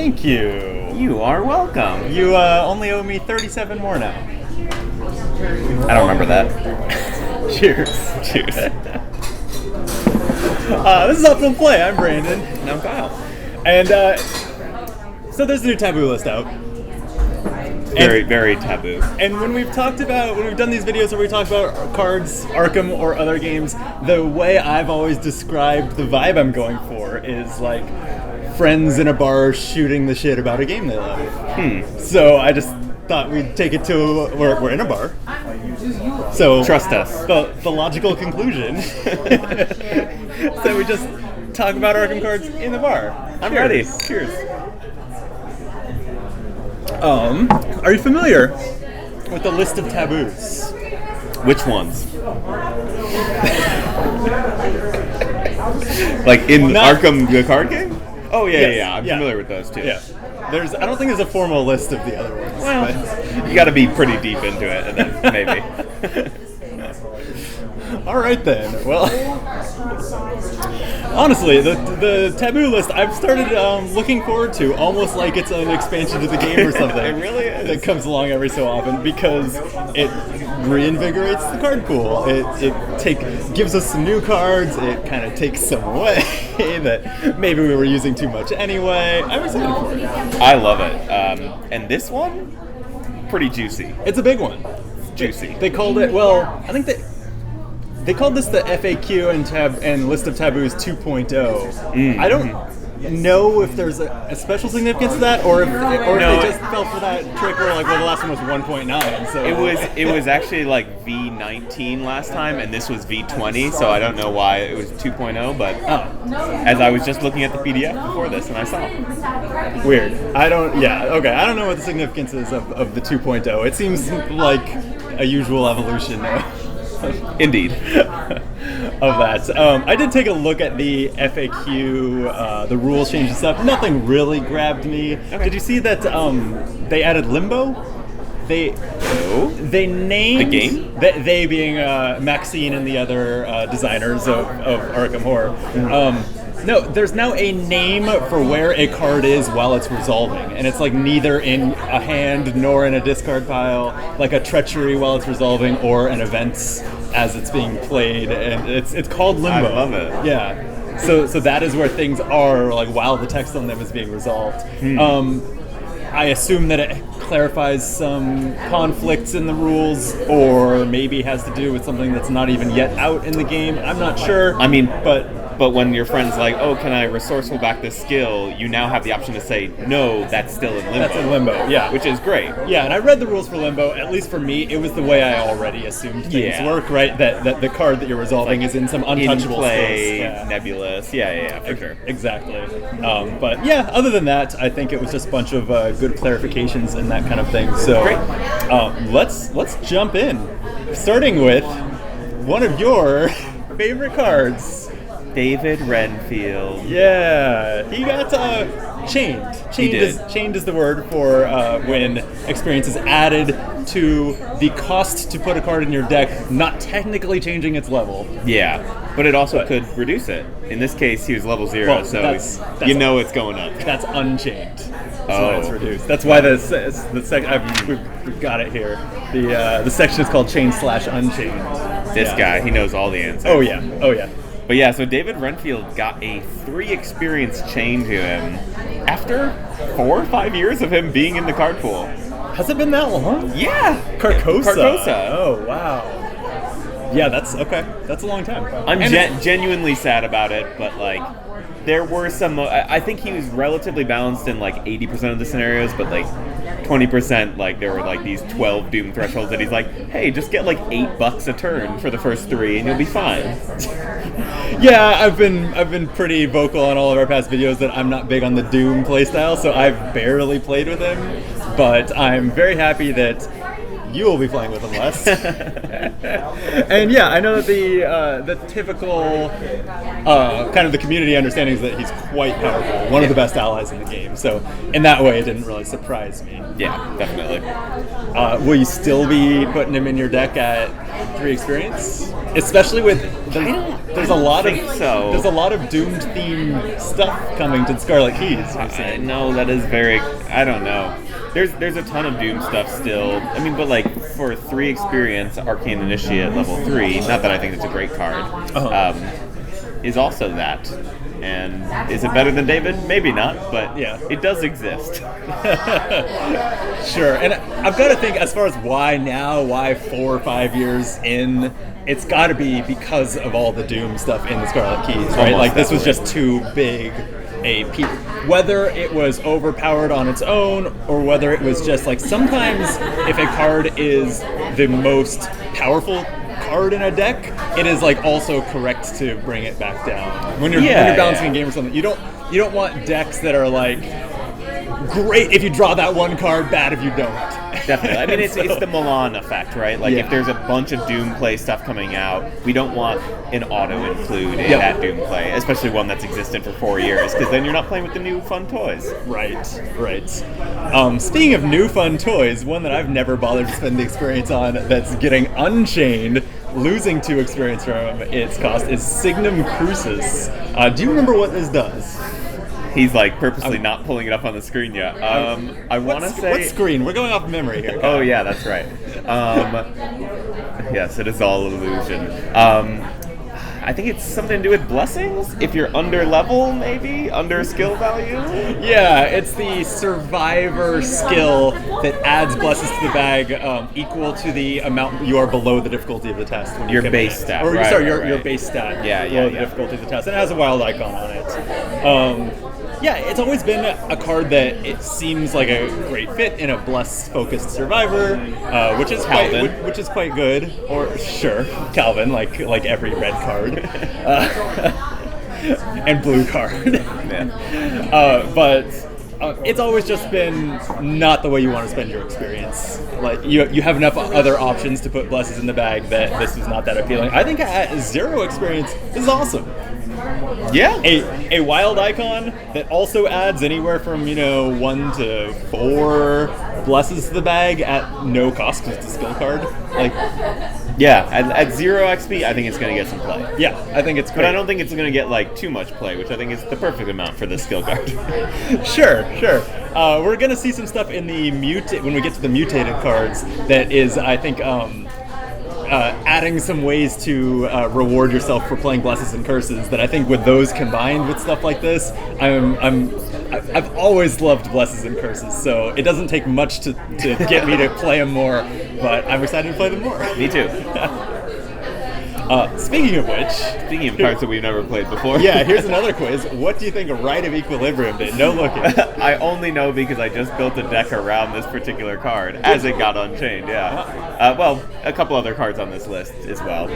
Thank you. You are welcome. You only owe me 37 more now. I don't remember that. Cheers. Cheers. This is Optimal Play. I'm Brandon. And I'm Kyle. And so there's a new Taboo List out. Very taboo. And when we've done these videos where we talk about cards, Arkham, or other games, the way I've always described the vibe I'm going for is like friends in a bar shooting the shit about a game they love. So I just thought we'd take it to we're in a bar. So Trust us. The logical conclusion is that we just talk about Arkham cards in the bar. I'm ready. Cheers. Are you familiar with the list of taboos? Which ones? Like in Arkham the card game? Oh yeah. I'm familiar with those too. Yeah. I don't think there's a formal list of the other ones. Well, you got to be pretty deep into it, and then maybe. All right then. Well, honestly, the taboo list I've started looking forward to, almost like it's an expansion to the game or something. It really is. That comes along every so often because it reinvigorates the card pool. It gives us some new cards. It kind of takes some away that maybe we were using too much anyway. I'm excited for it. I love it. And this one, pretty juicy. It's a big one. Juicy. They called it. Well, I think they called this the FAQ and list of taboos 2.0. I don't know if there's a special significance to that, or if they just fell for that trick where like, well, the last one was 1.9. So it was actually like V19 last time, and this was V20. So I don't know why it was 2.0, but as I was just looking at the PDF before this, and I saw weird. I don't know what the significance is of the 2.0. It seems like a usual evolution. Indeed. Of that. I did take a look at the FAQ, the rules change and stuff. Nothing really grabbed me. Okay. Did you see that they added Limbo? They named the game? They being Maxine and the other designers of Arkham Horror. No, there's now a name for where a card is while it's resolving, and it's like neither in a hand nor in a discard pile, like a treachery while it's resolving or an events as it's being played, and it's called Limbo. I love it. Yeah. So that is where things are, like while the text on them is being resolved. I assume that it clarifies some conflicts in the rules, or maybe has to do with something that's not even yet out in the game. I'm not sure. I mean, but when your friend's like, oh, can I resourceful back this skill? You now have the option to say, no, that's still in Limbo. That's in Limbo, yeah. Which is great. Yeah, and I read the rules for Limbo. At least for me, it was the way I already assumed things work, right? That the card that you're resolving is in some untouchable play, space. Nebulous. Yeah, for sure. Exactly. But yeah, other than that, I think it was just a bunch of good clarifications and that kind of thing. So great. Let's jump in. Starting with one of your favorite cards. David Renfield. Yeah, he got chained. Chained is the word for when experience is added to the cost to put a card in your deck, not technically changing its level. Yeah, but it also could reduce it. In this case, he was level 0, so that's you know it's going up. That's unchained. So it's reduced. That's why we've got it here. The section is called Chain/Unchained. This guy, he knows all the answers. Oh yeah. But yeah, so David Renfield got a 3 experience chain to him after 4 or 5 years of him being in the card pool. Has it been that long? Yeah. Carcosa. Oh, wow. Yeah, that's okay. That's a long time. I'm genuinely sad about it, but like, there were some. I think he was relatively balanced in like 80% of the scenarios, but like 20%, like there were like these 12 doom thresholds that he's like, hey, just get like $8 a turn for the first 3 and you'll be fine. Yeah, I've been pretty vocal on all of our past videos that I'm not big on the Doom playstyle, so I've barely played with him, but I'm very happy that you will be playing with him less. And yeah, I know that the typical kind of the community understanding is that he's quite powerful, one of the best allies in the game. So in that way, it didn't really surprise me. Yeah, definitely. Will you still be putting him in your deck at 3 experience, especially with there's a lot of there's a lot of Doomed themed stuff coming to the Scarlet Keys. No, that is very. I don't know. There's a ton of Doom stuff still. I mean, but like for 3 experience, Arcane Initiate level 3. Not that I think it's a great card. Is also that. And is it better than David? Maybe not, but yeah, it does exist. Sure. And I've got to think, as far as why now, why 4 or 5 years in, it's got to be because of all the Doom stuff in the Scarlet Keys, right? Like, this was just too big a piece. Whether it was overpowered on its own, or whether it was just like, sometimes if a card is the most powerful card in a deck, it is like also correct to bring it back down. When you're balancing a game or something, you don't want decks that are like, great if you draw that one card, bad if you don't. Definitely. I mean, it's the Milan effect, right? Like, if there's a bunch of Doom play stuff coming out, we don't want an auto-include in that Doom play, especially one that's existed for 4 years, because then you're not playing with the new fun toys. Right. Speaking of new fun toys, one that I've never bothered to spend the experience on that's getting unchained, losing 2 experience from its cost, is Signum Crucis. Do you remember what this does? He's like purposely not pulling it up on the screen yet. I want to say... What screen? We're going off memory here. Oh, yeah, that's right. Yes, it is all illusion. I think it's something to do with blessings? If you're under level, maybe? Under skill value? Yeah, it's the survivor skill that adds blessings to the bag equal to the amount you are below the difficulty of the test. When your base stat. Or, your base stat. Below the difficulty of the test. And it has a wild icon on it. Yeah, it's always been a card that it seems like a great fit in a bless-focused survivor, which is quite good. Or sure, Calvin, like every red card, and blue card. But it's always just been not the way you want to spend your experience. Like you have enough other options to put blesses in the bag that this is not that appealing. I think at 0 experience, this is awesome. Yeah. A wild icon that also adds anywhere from 1 to 4 blesses to the bag at no cost because it's a skill card. Like, yeah, at 0 XP, I think it's going to get some play. Yeah, I think it's great. But I don't think it's going to get like too much play, which I think is the perfect amount for this skill card. Sure. We're going to see some stuff in the when we get to the mutated cards that is, I think, adding some ways to reward yourself for playing blesses and curses. That I think with those combined with stuff like this, I've always loved blesses and curses. So it doesn't take much to get me to play them more, but I'm excited to play them more. Me too. Speaking of cards that we've never played before. Yeah, here's another quiz. What do you think of Rite of Equilibrium did? No looking. I only know because I just built a deck around this particular card as it got unchained, yeah. Well, a couple other cards on this list as well.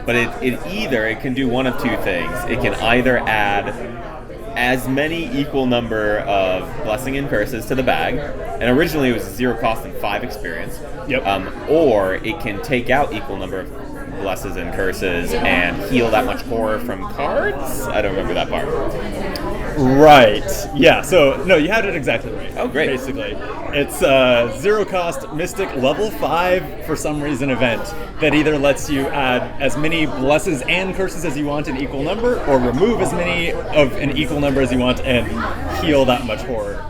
But it can do one of 2 things. It can either add as many equal number of blessing and curses to the bag, and originally it was 0 cost and 5 experience. Yep. Or it can take out equal number of blesses and curses and heal that much horror from cards? I don't remember that part. Right. Yeah, so, no, you had it exactly right. Oh, great. Basically. It's 0 cost Mystic level 5 for some reason event that either lets you add as many blesses and curses as you want in equal number, or remove as many of an equal number as you want and heal that much horror.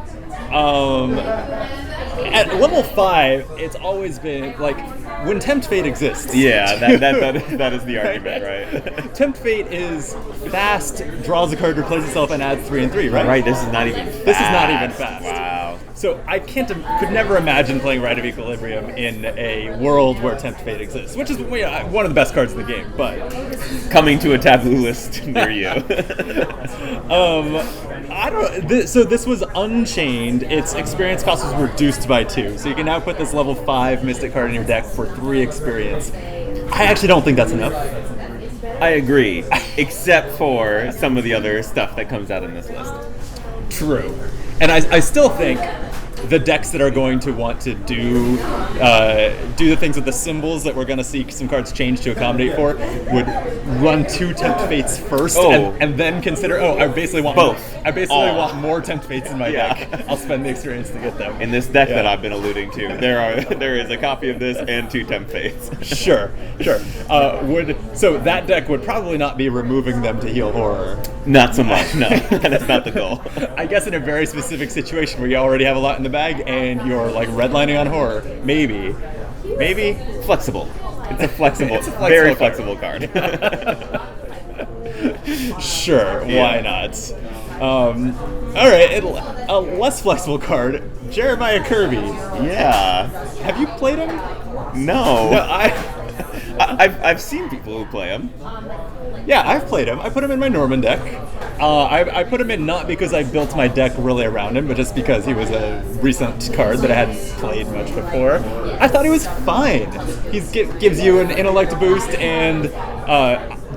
At level 5, it's always been like when Tempt Fate exists. Yeah, that is the argument, right? Tempt Fate is fast, draws a card, replaces itself, and adds 3 and 3, right? Right. This is not even fast. This is not even fast. Wow. So I could never imagine playing Rite of Equilibrium in a world where Tempt Fate exists, which is one of the best cards in the game. But coming to a taboo list near you. So this was unchained. Its experience cost was reduced by 2. So you can now put this level 5 Mystic card in your deck for 3 experience. I actually don't think that's enough. I agree, except for some of the other stuff that comes out in this list. True. And I still think the decks that are going to want to do the things with the symbols that we're going to see some cards change to accommodate for would run 2 Tempt Fates first, and then consider, I basically want both. I basically want more Tempt Fates in my deck. I'll spend the experience to get them. In this deck that I've been alluding to, there is a copy of this and 2 Tempt Fates. Sure. So that deck would probably not be removing them to heal horror. Not so much, no. That's not the goal. I guess in a very specific situation where you already have a lot in the bag and you're like redlining on horror, maybe flexible. It's a flexible, very flexible card. Sure, why not? All right, a less flexible card, Jeremiah Kirby. Yeah. Have you played him? No. I've seen people who play him. Yeah, I've played him. I put him in my Norman deck. I put him in not because I built my deck really around him, but just because he was a recent card that I hadn't played much before. I thought he was fine. He gives you an intellect boost, and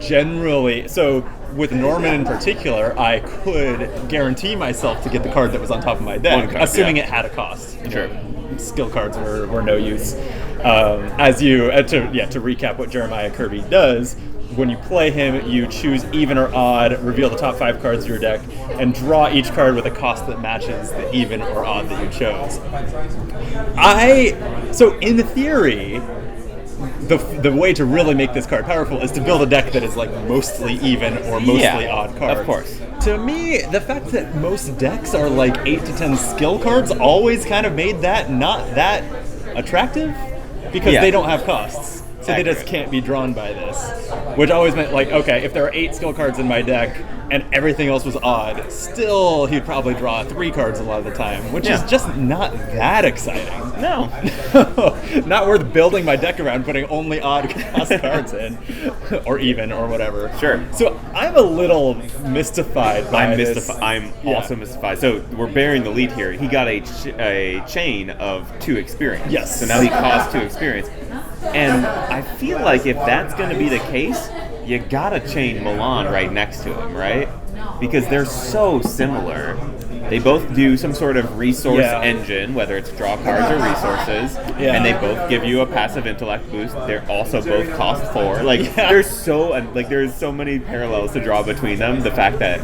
generally, so with Norman in particular, I could guarantee myself to get the card that was on top of my deck, assuming it had a cost. Sure. Skill cards were no use. To recap what Jeremiah Kirby does, when you play him, you choose even or odd, reveal the top 5 cards of your deck, and draw each card with a cost that matches the even or odd that you chose. So in theory, the way to really make this card powerful is to build a deck that is like mostly even or mostly odd cards. Of course. To me, the fact that most decks are like 8 to 10 skill cards always kind of made that not that attractive because they don't have costs. So they just can't be drawn by this. Which always meant, like, okay, if there are 8 skill cards in my deck and everything else was odd, still he'd probably draw 3 cards a lot of the time, which is just not that exciting. No. Not worth building my deck around, putting only odd cost cards in, or even, or whatever. Sure. So I'm a little mystified by this. I'm also mystified. So we're bearing the lead here. He got a chain of 2 experience. Yes. So now he costs 2 experience. And I feel like if that's going to be the case, you gotta chain Milan right next to him, right? Because they're so similar. They both do some sort of resource engine, whether it's draw cards or resources, and they both give you a passive intellect boost. They're also both cost 4. There's so many parallels to draw between them. The fact that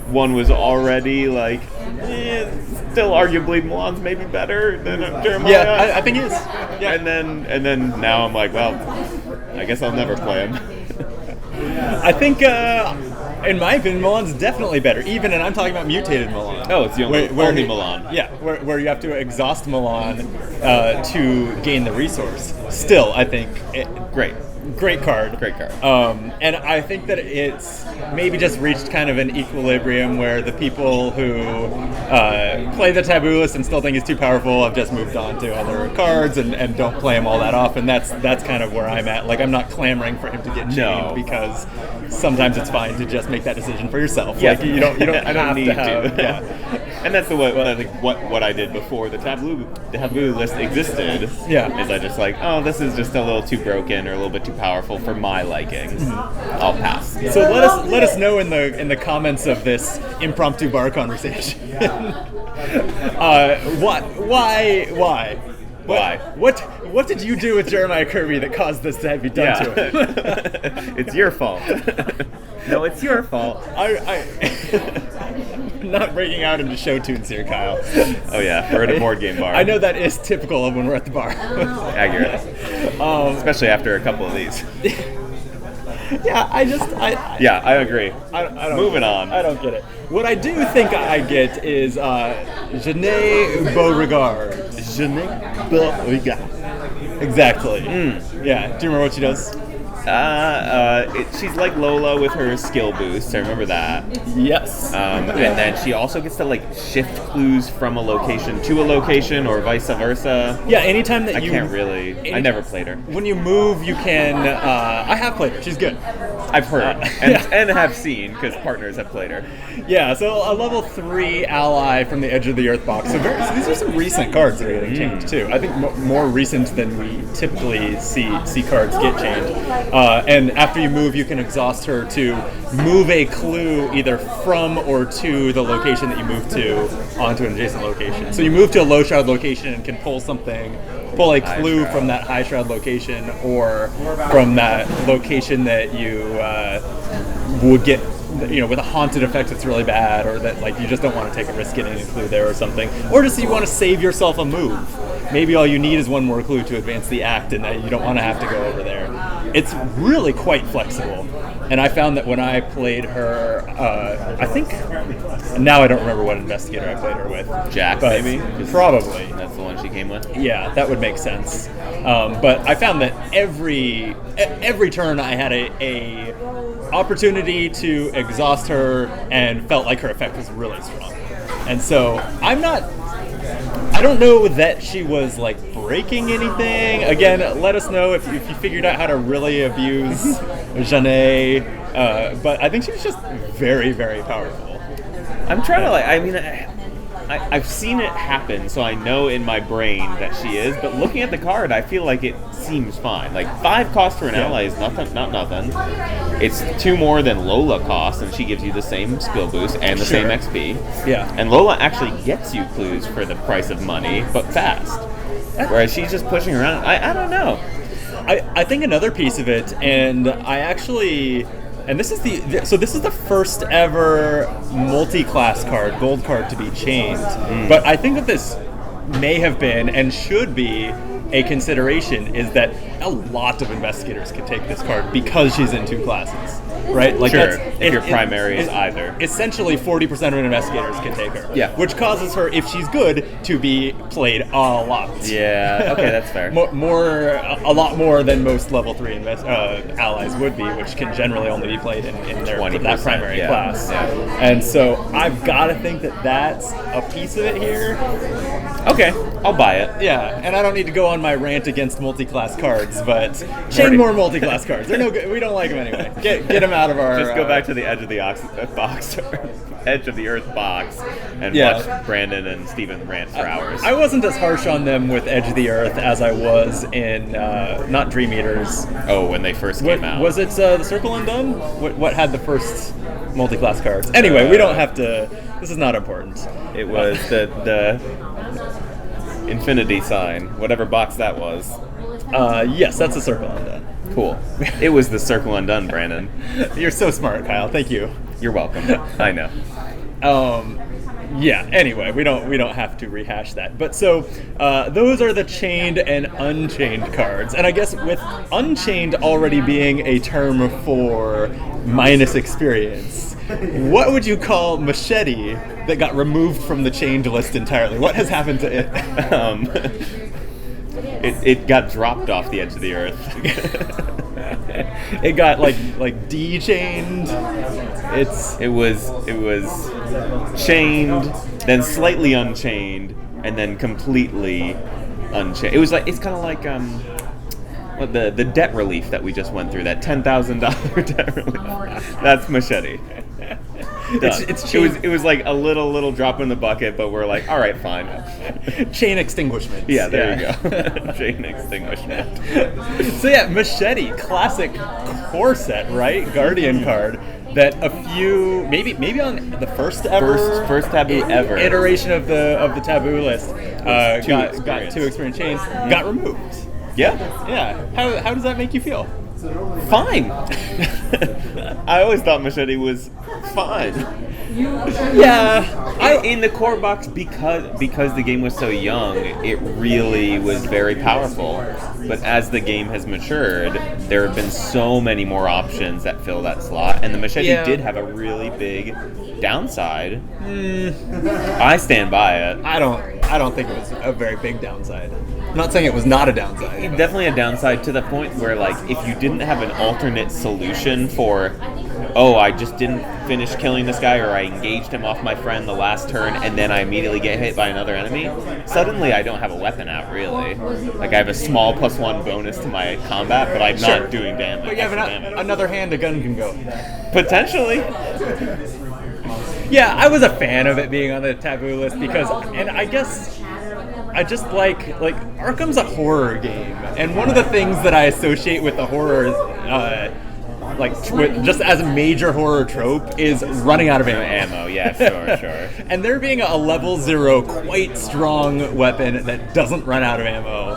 one was already still arguably Milan's maybe better than Jeremiah. Yeah, I think he is. Yeah. And then now I'm like, well, I guess I'll never play him. I think, in my opinion, Milan's definitely better. Even, and I'm talking about mutated Milan. Oh, it's the only Milan. Yeah, where you have to exhaust Milan to gain the resource. Still, I think Great card. And I think that it's maybe just reached kind of an equilibrium where the people who play the Taboo List and still think it's too powerful have just moved on to other cards and don't play him all that often. That's kind of where I'm at. Like, I'm not clamoring for him to get chained because sometimes it's fine to just make that decision for yourself. Yeah. Like, you don't have need to have. Yeah. And that's what I did before the Taboo List existed. Yeah. Is I just this is just a little too broken or a little bit too powerful for my liking. I'll pass. So let us know in the comments of this impromptu bar conversation. Why? What did you do with Jeremiah Kirby that caused this to be done to him? It's your fault. No, it's your fault. I'm not breaking out into show tunes here, Kyle. Oh yeah, we're at a board game bar. I know that is typical of when we're at the bar. Accurate. Especially after a couple of these. Yeah, I agree. Moving on. I don't get it. What I do think I get is Je n'ai Beauregard. Je n'ai Beauregard. Exactly. Yeah. Do you remember what she does? She's like Lola with her skill boost. I remember that. Yes. And then she also gets to shift clues from a location to a location or vice versa. Yeah, anytime that I never played her. When you move, you can. I have played her. She's good. I've heard and have seen because partners have played her. Yeah, so a level 3 ally from the Edge of the Earth box. So these are some recent cards that are getting changed too. I think more recent than we typically see cards get changed. And after you move, you can exhaust her to move a clue either from or to the location that you move to onto an adjacent location. So you move to a low shroud location and can pull a clue from that high shroud location or from that location that you would get, with a haunted effect that's really bad, or that like you just don't want to take a risk getting a clue there or something, or just you want to save yourself a move. Maybe all you need is one more clue to advance the act, and you don't want to have to go over there. It's really quite flexible, and I found that when I played her, I think now I don't remember what investigator I played her with. Jack, maybe? Probably. That's the one she came with? Yeah, that would make sense. But I found that every turn I had a opportunity to exhaust her and felt like her effect was really strong. And so I don't know that she was like breaking anything. Again, let us know if you figured out how to really abuse Janae. But I think she was just very, very powerful. I'm trying to I've seen it happen, so I know in my brain that she is, but looking at the card, I feel like it seems fine. Like, 5 cost for an ally is not nothing. It's 2 more than Lola costs, and she gives you the same skill boost and the same XP. Yeah. And Lola actually gets you clues for the price of money, but fast. Whereas she's just pushing around. I don't know. I think another piece of it, and I actually... And this is the first ever multi-class card, gold card, to be chained. But I think that this may have been and should be a consideration is that a lot of investigators can take this card because she's in 2 classes, right? Like sure, if your primary is either. Essentially 40% of investigators can take her. Yeah. Which causes her, if she's good, to be played a lot. Yeah, okay, that's fair. A lot more than most level 3 allies would be, which can generally only be played in that primary class. Yeah. And so I've got to think that that's a piece of it here. Okay, I'll buy it. Yeah, and I don't need to go on my rant against multi-class cards, but chain more multi-class cards. They're no good. We don't like them anyway. Get them out of our... Just go back to the edge of the box, edge of the earth box, and watch Brandon and Steven rant for hours. I wasn't as harsh on them with Edge of the Earth as I was in not Dream Eaters. Oh, when they first came out. Was it the Circle Undone? What had the first multi-class cards? Anyway, we don't have to... This is not important. It was the infinity sign, whatever box that was. Yes, that's a Circle Undone. Cool. It was the Circle Undone, Brandon. You're so smart, Kyle. Thank you. You're welcome. I know. Yeah, anyway, we don't have to rehash that. But so, those are the chained and unchained cards. And I guess with unchained already being a term for minus experience, what would you call Machete that got removed from the chained list entirely? What has happened to it? It got dropped off the edge of the earth. It got like de-chained. It was chained, then slightly unchained, and then completely unchained. It's kind of like the debt relief that we just went through, that $10,000 debt relief. That's Machete. It was like a little drop in the bucket, but we're like, all right, fine. Chain extinguishment. Yeah, there you go. Chain extinguishment. So yeah, Machete, classic core set, right? Guardian card that a few, maybe on the first taboo ever iteration of the taboo list, got 2 experience chains, got removed. Yeah. How does that make you feel? Fine. I always thought Machete was fine. Yeah. In the core box, because the game was so young, it really was very powerful. But as the game has matured, there have been so many more options that fill that slot, and the Machete did have a really big downside. I stand by it. I don't think it was a very big downside. I'm not saying it was not a downside. Definitely a downside to the point where, like, if you didn't have an alternate solution for, I just didn't finish killing this guy, or I engaged him off my friend the last turn, and then I immediately get hit by another enemy, suddenly I don't have a weapon out, really. Like, I have a small +1 bonus to my combat, but I'm not doing damage. But you have another hand a gun can go. Potentially. Yeah, I was a fan of it being on the taboo list because, and I guess I just like Arkham's a horror game, and one of the things that I associate with the horror, just as a major horror trope, is running out of ammo. Yeah, sure. And there being a level 0 quite strong weapon that doesn't run out of ammo,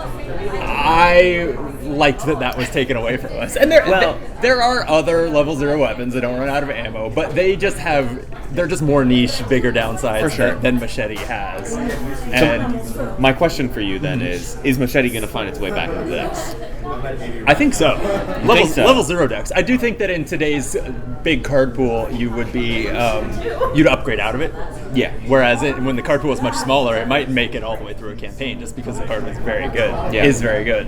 I liked that was taken away from us. And there are other level 0 weapons that don't run out of ammo, but they're just more niche, bigger downsides than Machete has. And so my question for you then is Machete going to find its way back into this? I think so. Level 0 decks. I do think that in today's big card pool, you would be you'd upgrade out of it. Yeah. Whereas when the card pool is much smaller, it might make it all the way through a campaign just because the card is very good. Yeah. Is very good.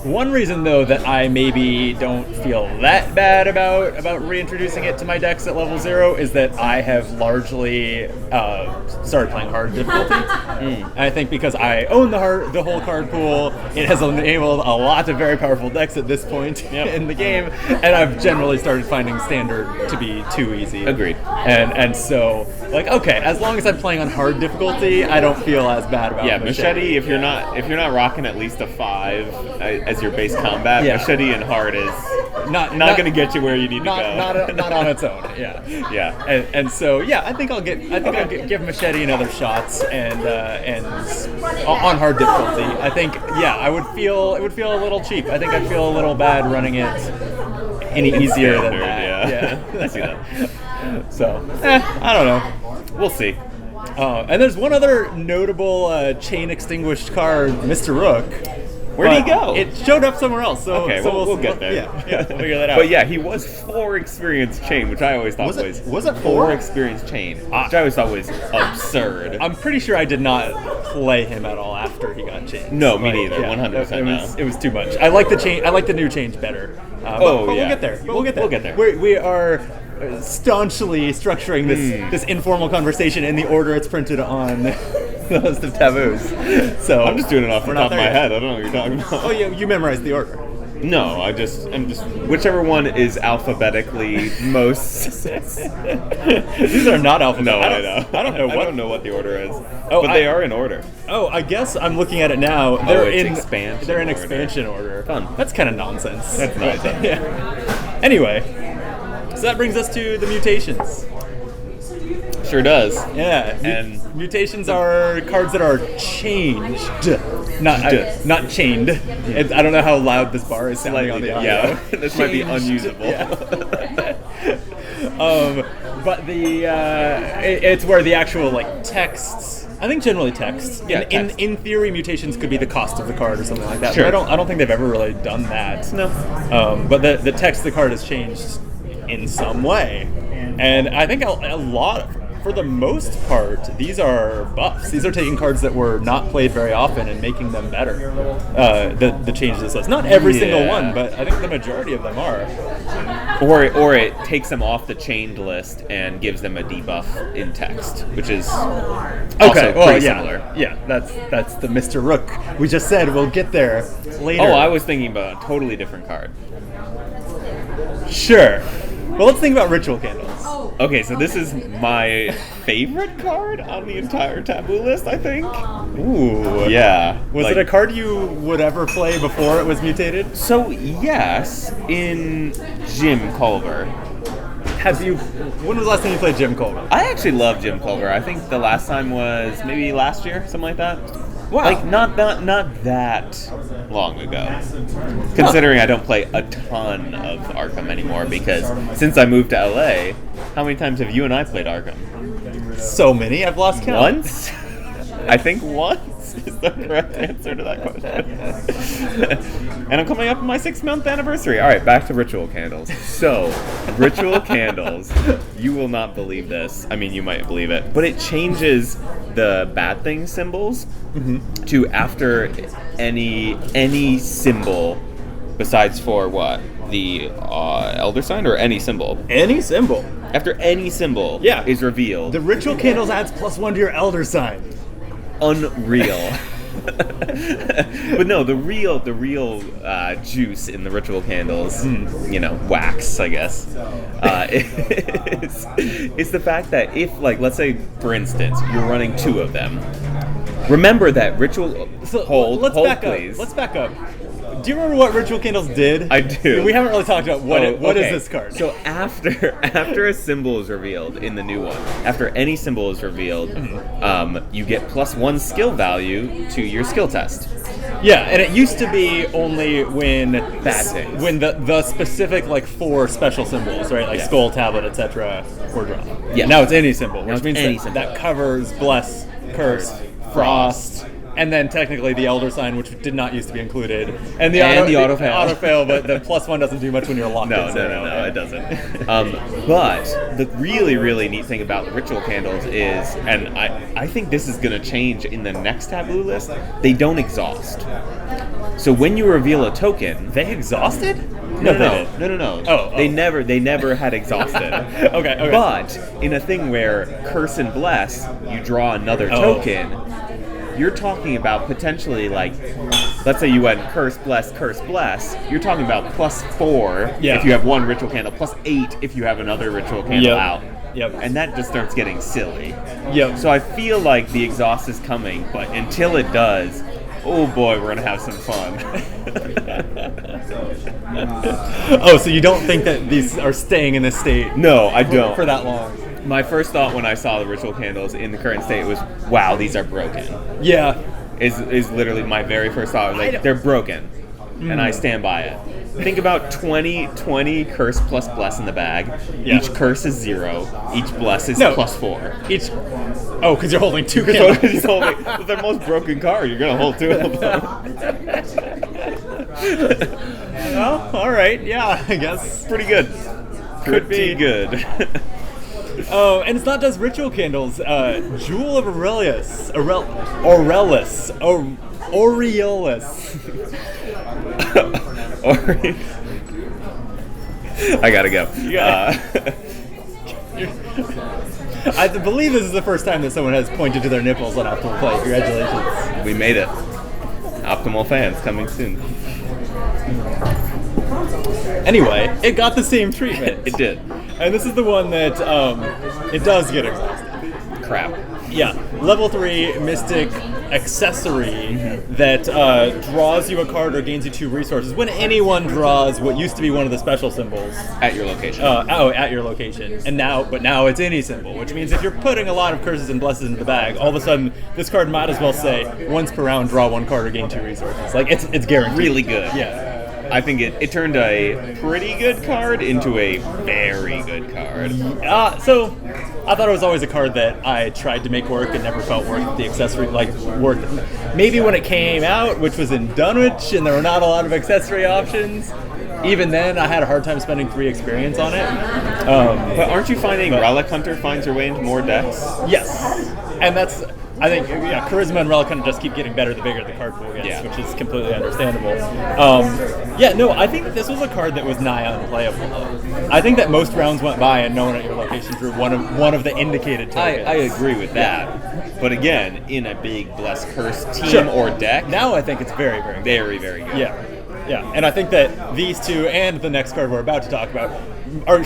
One reason though that I maybe don't feel that bad about reintroducing it to my decks at level 0 is that I have largely started playing hard difficulty. And I think because I own the whole card pool, it has enabled a lot of very powerful decks at this point in the game, and I've generally started finding standard to be too easy. Agreed. And so, okay, as long as I'm playing on hard difficulty, I don't feel as bad about Machete. If you're not rocking at least a 5 as your base combat, Machete and hard is not going to get you where you need to go. Not on its own. Yeah. And so I think I'll give Machete another shots and on hard difficulty. I think it would feel a little cheap. I think I'd feel a little bad running it any easier than that. Yeah. I see that. So I don't know. We'll see. And there's one other notable chain extinguished card, Mr. Rook. Where'd he go? It showed up somewhere else. So okay, we'll get there. We'll figure that out. But he was 4 experience chain, which I always thought was it 4 experience chain, which I always thought was absurd. I'm pretty sure I did not play him at all after he got changed. No, me neither. 100%. It was too much. I like the change. I like the new change better. But we'll get there. We'll get there. We are staunchly structuring this informal conversation in the order it's printed on the list of taboos. So I'm just doing it off the top of my head. I don't know what you're talking about. Oh yeah, you memorized the order. No, I'm just whichever one is alphabetically most. These are not alphabetical. No, I know. I don't know what the order is. But they are in order. Oh, I guess I'm looking at it now. They're in expansion. They're in expansion order. Fun. That's kind of nonsense. That's nonsense. Yeah. Anyway, so that brings us to the mutations. Sure does. Yeah, and mutations are cards that are changed, not chained. I don't know how loud this bar is sounding on the audio. Yeah, this might be unusable. Yeah. But it's where the actual texts. I think generally texts. Yeah, in theory, mutations could be the cost of the card or something like that. Sure. But I don't think they've ever really done that. No. But the text of the card has changed in some way, and I think a lot. For the most part, these are buffs. These are taking cards that were not played very often and making them better. The changes this list. Not every single one, but I think the majority of them are. Or it takes them off the chained list and gives them a debuff in text, which is also pretty similar. Yeah, that's the Mr. Rook. We just said we'll get there later. Oh, I was thinking about a totally different card. Sure. Well, let's think about Ritual Candles. Okay, so this is my favorite card on the entire taboo list, I think. Ooh. Yeah. Was it a card you would ever play before it was mutated? So, yes, in Jim Culver. When was the last time you played Jim Culver? I actually love Jim Culver. I think the last time was maybe last year, something like that. Wow. Not that long ago. Considering I don't play a ton of Arkham anymore, because since I moved to LA, how many times have you and I played Arkham? So many, I've lost count. Once? I think once is the correct answer to that question. And I'm coming up on my 6-month anniversary. All right, back to Ritual Candles. So, Ritual Candles, you will not believe this. I mean, you might believe it. But it changes the bad thing symbols to after any symbol besides for what? The Elder Sign or any symbol? Any symbol. After any symbol is revealed. The Ritual Candles adds +1 to your Elder Sign. Unreal. But no, the real juice in the Ritual Candles, wax, I guess, is the fact that if, let's say, for instance, you're running 2 of them, Remember that ritual. Hold, back please. up. Let's back up. Do you remember what Ritual Candles did? I do. We haven't really talked about what is this card. So after a symbol is revealed in the new one, after any symbol is revealed, you get +1 skill value to your skill test. Yeah, and it used to be only when bad things. When the specific like 4 special symbols, right? Like skull, tablet, etc. were drawn. Yeah. Now it's any symbol, which means any that, symbol. that covers bless, curse, frost, and then technically the elder sign, which did not used to be included, and the auto fail, but the +1 doesn't do much when you're locked. No, it doesn't. But the really, really neat thing about the ritual candles is, and I think this is going to change in the next taboo list, they don't exhaust. So when you reveal a token, they exhausted? No. Oh. They never had exhausted. Okay. But in a thing where curse and bless, you draw another token. You're talking about potentially, like, let's say you went curse, bless, you're talking about +4 if you have one ritual candle, +8 if you have another ritual candle out. Yep. And that just starts getting silly. Yep. So I feel like the exhaust is coming, but until it does, oh boy, we're going to have some fun. Oh, so you don't think that these are staying in this state? No, I don't. For that long? My first thought when I saw the ritual candles in the current state was, wow, these are broken. Yeah. Is literally my very first thought. Like, they're broken. And I stand by it. Think about 20 curse plus bless in the bag. Yeah. Each curse is 0. Each bless is +4. Each... Oh, because you're holding 2 candles. With their most broken card, you're going to hold 2 of them. Well, all right. Yeah, I guess. Pretty good. Pretty good. Oh, and it's not just ritual candles. Jewel of Aurelius. Aureolus. I gotta go. I believe this is the first time that someone has pointed to their nipples on Optimal Play. Congratulations. We made it. Optimal fans coming soon. Anyway, it got the same treatment. It did. And this is the one that it does get exhausted. Crap. Yeah. Level 3 Mystic Accessory that draws you a card or gains you 2 resources when anyone draws what used to be one of the special symbols. At your location. At your location. But now it's any symbol, which means if you're putting a lot of curses and blesses into the bag, all of a sudden this card might as well say, once per round, draw 1 card or gain 2 resources. Like, it's guaranteed. Really good. Yeah. I think it turned a pretty good card into a very good card. So I thought it was always a card that I tried to make work and never felt worth the accessory, worth it. Maybe when it came out, which was in Dunwich, and there were not a lot of accessory options. Even then, I had a hard time spending 3 experience on it. But aren't you finding Relic Hunter finds your way into more decks? Yes, and that's. I think, Charisma and Relic Hunter just keep getting better the bigger the card pool gets, which is completely understandable. I think that this was a card that was nigh unplayable, though. I think that most rounds went by and no one at your location drew one of the indicated tokens. I agree with that. Yeah. But again, in a big Bless Curse team or deck... Now I think it's very, very good. Very, very good. Yeah, and I think that these 2 and the next card we're about to talk about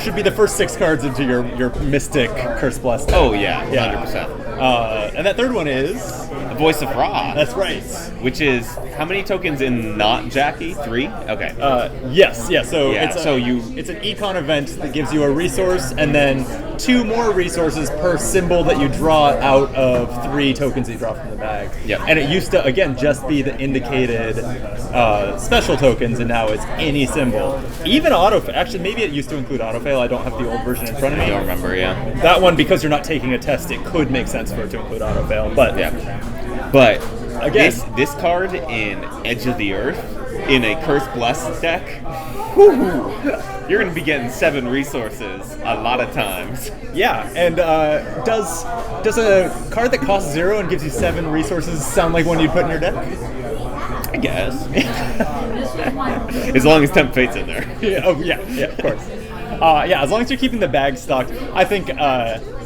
should be the first 6 cards into your Mystic Curse Bless deck. Oh, yeah, 100%. And that third one is... The Voice of Ra. That's right. Which is, how many tokens in not Jacky? 3? Okay. Yes, so it's an econ event that gives you a resource and then 2 more resources per symbol that you draw out of 3 tokens that you draw from the bag. Yep. And it used to, again, just be the indicated special tokens, and now it's any symbol. Even autofail. Actually, maybe it used to include autofail. I don't have the old version in front of me. I don't remember, yeah. That one, because you're not taking a test, it could make sense for it to include autofail. But But again, this card in Edge of the Earth, in a Curse Blessed deck, you're going to be getting 7 resources a lot of times. Yeah, and does a card that costs 0 and gives you 7 resources sound like one you'd put in your deck? I guess. As long as Tempt Fate's in there. Yeah, of course. As long as you're keeping the bag stocked. I think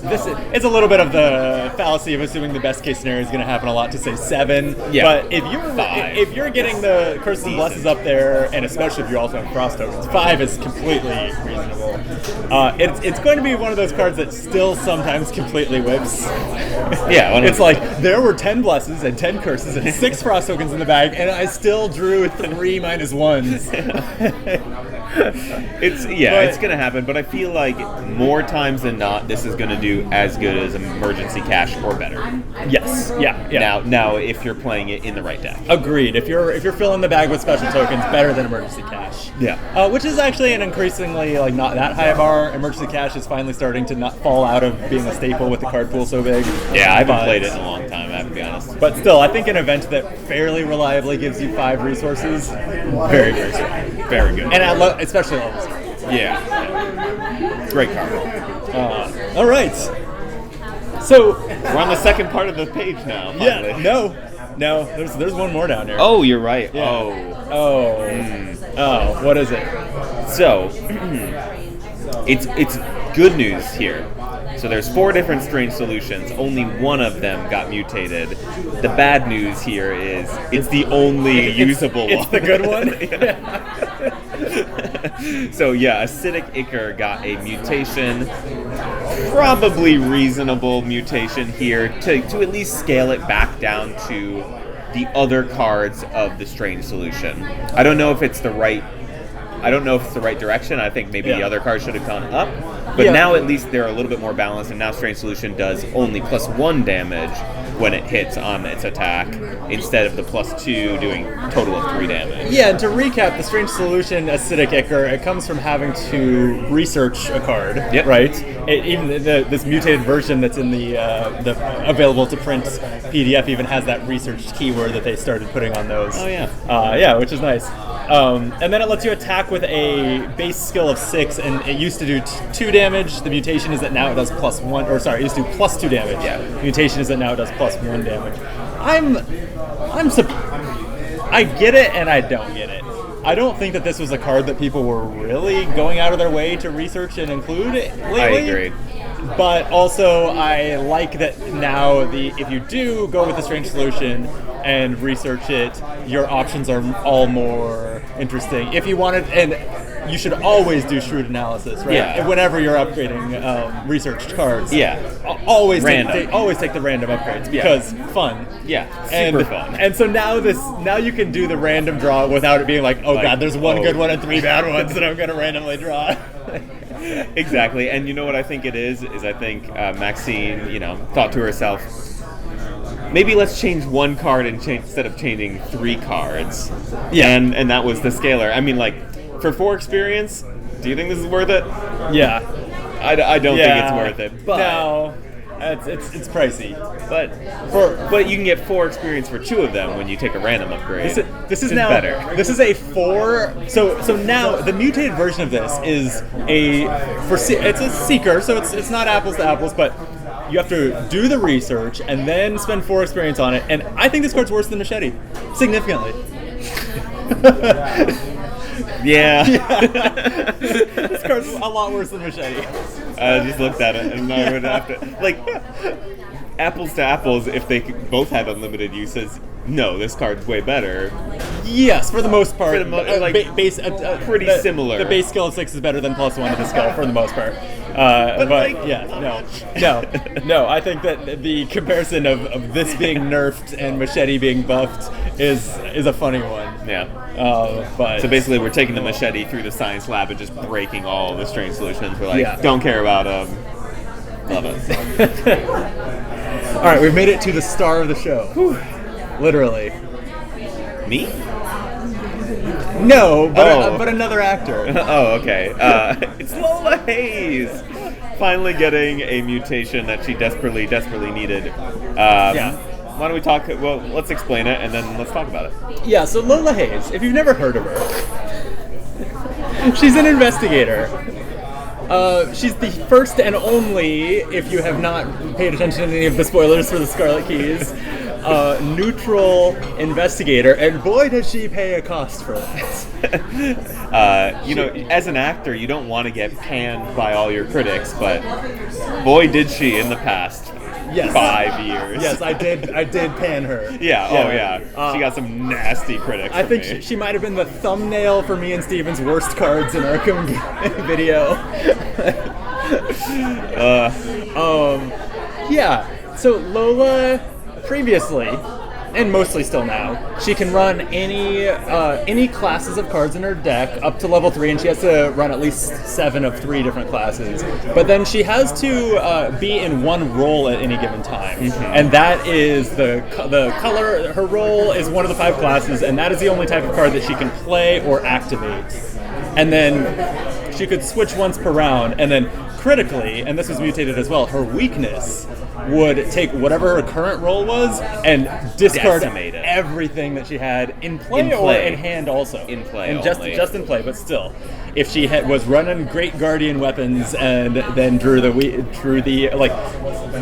it's a little bit of the fallacy of assuming the best case scenario is going to happen a lot to say 7. Yeah. But if you're getting the curses and blesses up there, and especially if you're also on cross tokens, 5 is completely reasonable. It's going to be one of those cards that still sometimes completely whips. Yeah, it's like there were 10 blesses and 10 curses and 6 frost tokens in the bag, and I still drew 3 -1s. It's gonna happen, but I feel like more times than not, this is gonna do as good as emergency cash or better. Yes. Yeah. Now, if you're playing it in the right deck. Agreed. If you're filling the bag with special tokens, better than emergency cash. Yeah. Which is actually an increasingly not that high a bar. Emergency cash is finally starting to not fall out of being a staple with the card pool so big. Yeah, I haven't played it in a long time. I have to be honest. But still, I think an event that fairly reliably gives you 5 resources, very, very strong. Very good. And especially levels. Yeah. Great card. All right. So we're on the second part of the page now. Finally. Yeah. No. There's one more down here. Oh, you're right. Yeah. Oh. What is it? So it's good news here. So there's 4 different strange solutions. Only one of them got mutated. The bad news here is it's the only usable one. It's the good one? So yeah, Acidic Ichor got a mutation. Probably reasonable mutation here to at least scale it back down to the other cards of the strange solution. I don't know if it's the right direction. I think maybe the other cards should have gone up. But now at least they're a little bit more balanced, and now Strange Solution does only +1 damage when it hits on its attack, instead of the +2 doing total of 3 damage. Yeah, and to recap, the Strange Solution Acidic Ichor, it comes from having to research a card, right? Even this mutated version that's in the available to print PDF even has that researched keyword that they started putting on those. Oh yeah. Yeah, which is nice. And then it lets you attack with a base skill of 6, and it used to do 2 damage. The mutation is that now it does +1, or sorry, it used to do +2 damage. Yeah. The mutation is that now it does +1 damage. I get it and I don't get it. I don't think that this was a card that people were really going out of their way to research and include lately. I agree. But also, I like that now if you do go with the Strange Solution and research it, your options are all more interesting. If you wanted, and you should always do shrewd analysis, right? Yeah. Whenever you're upgrading researched cards. Yeah. Always random. always take the random upgrades because fun. Yeah. Super fun. And so now you can do the random draw without it being like, God, there's one good one and 3 bad ones that I'm going to randomly draw. Exactly. And you know what I think it is I think Maxine, thought to herself, maybe let's change 1 card instead of changing 3 cards. Yeah. And that was the scaler. I mean, for 4 experience, do you think this is worth it? Yeah. I don't think it's worth it. But no. It's pricey. But you can get 4 experience for 2 of them when you take a random upgrade. This is now better. This is a 4. So now the mutated version of this is it's a seeker, so it's not apples to apples, but you have to do the research and then spend 4 experience on it. And I think this card's worse than Machete, significantly. Yeah. This card's a lot worse than Machete. I just looked at it and I would have to apples to apples. If they both had unlimited uses, no, this card's way better. Yes, for the most part. Pretty similar. The base skill of 6 is better than +1 of the skill for the most part. No. I think that the comparison of this being nerfed and Machete being buffed is a funny one. Yeah. So basically, we're taking the Machete through the science lab and just breaking all the strange solutions. We're don't care about them. Love it. All right, we've made it to the star of the show. Whew. Literally. Me? No, but another actor. Oh, okay. It's Lola Hayes. Finally getting a mutation that she desperately needed. Why don't we talk? Well, let's explain it and then let's talk about it. Yeah. So Lola Hayes, if you've never heard of her, she's an investigator. She's the first and only, if you have not paid attention to any of the spoilers for the Scarlet Keys, neutral investigator, and boy does she pay a cost for that. As an actor, you don't want to get panned by all your critics, but boy did she in the past. Yes. 5 years. Yes, I did pan her. Yeah, oh yeah. She got some nasty critics. I think she might have been the thumbnail for me and Steven's worst cards in Arkham video. Yeah, so Lola, previously, and mostly still now, she can run any classes of cards in her deck up to level 3, and she has to run at least 7 of 3 different classes. But then she has to be in one role at any given time, and that is the color. Her role is one of the 5 classes, and that is the only type of card that she can play or activate. And then she could switch once per round, and then critically, and this was mutated as well, her weakness would take whatever her current role was and discard everything that she had in play or in hand also. In play and only. just in play, but still. If she was running great guardian weapons and then drew the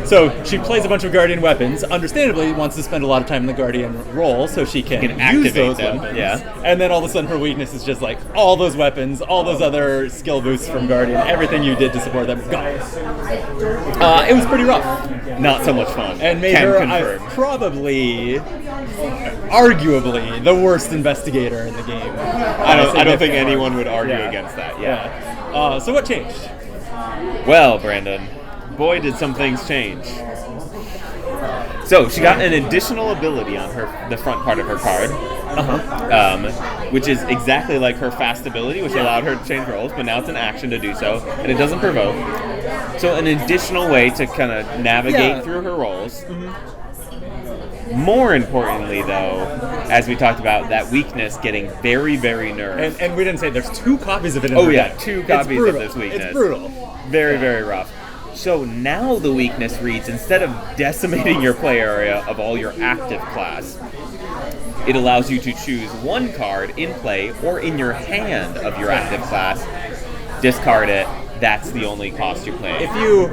so she plays a bunch of guardian weapons, understandably wants to spend a lot of time in the guardian role so she can use activate those them. weapons. Yeah. And then all of a sudden her weakness is just like all those weapons, all those other skill boosts from guardian, everything you did to support them, gone. It was pretty rough. Not so much fun. And made her probably, arguably, the worst investigator in the game. I don't think anyone would argue against that. Yeah. So what changed? Well, Brandon, boy did some things change. So she got an additional ability on the front part of her card, which is exactly like her fast ability, which allowed her to change roles, but now it's an action to do so, and it doesn't provoke. So an additional way to kind of navigate through her roles. More importantly, though, as we talked about, that weakness getting very, very nerfed. And we didn't say there's 2 copies of it in the deck. 2 copies of this weakness. It's brutal. Very, very rough. So now the weakness reads, instead of decimating your play area of all your active class, it allows you to choose 1 card in play or in your hand of your active class, discard it. That's the only cost you're playing. If you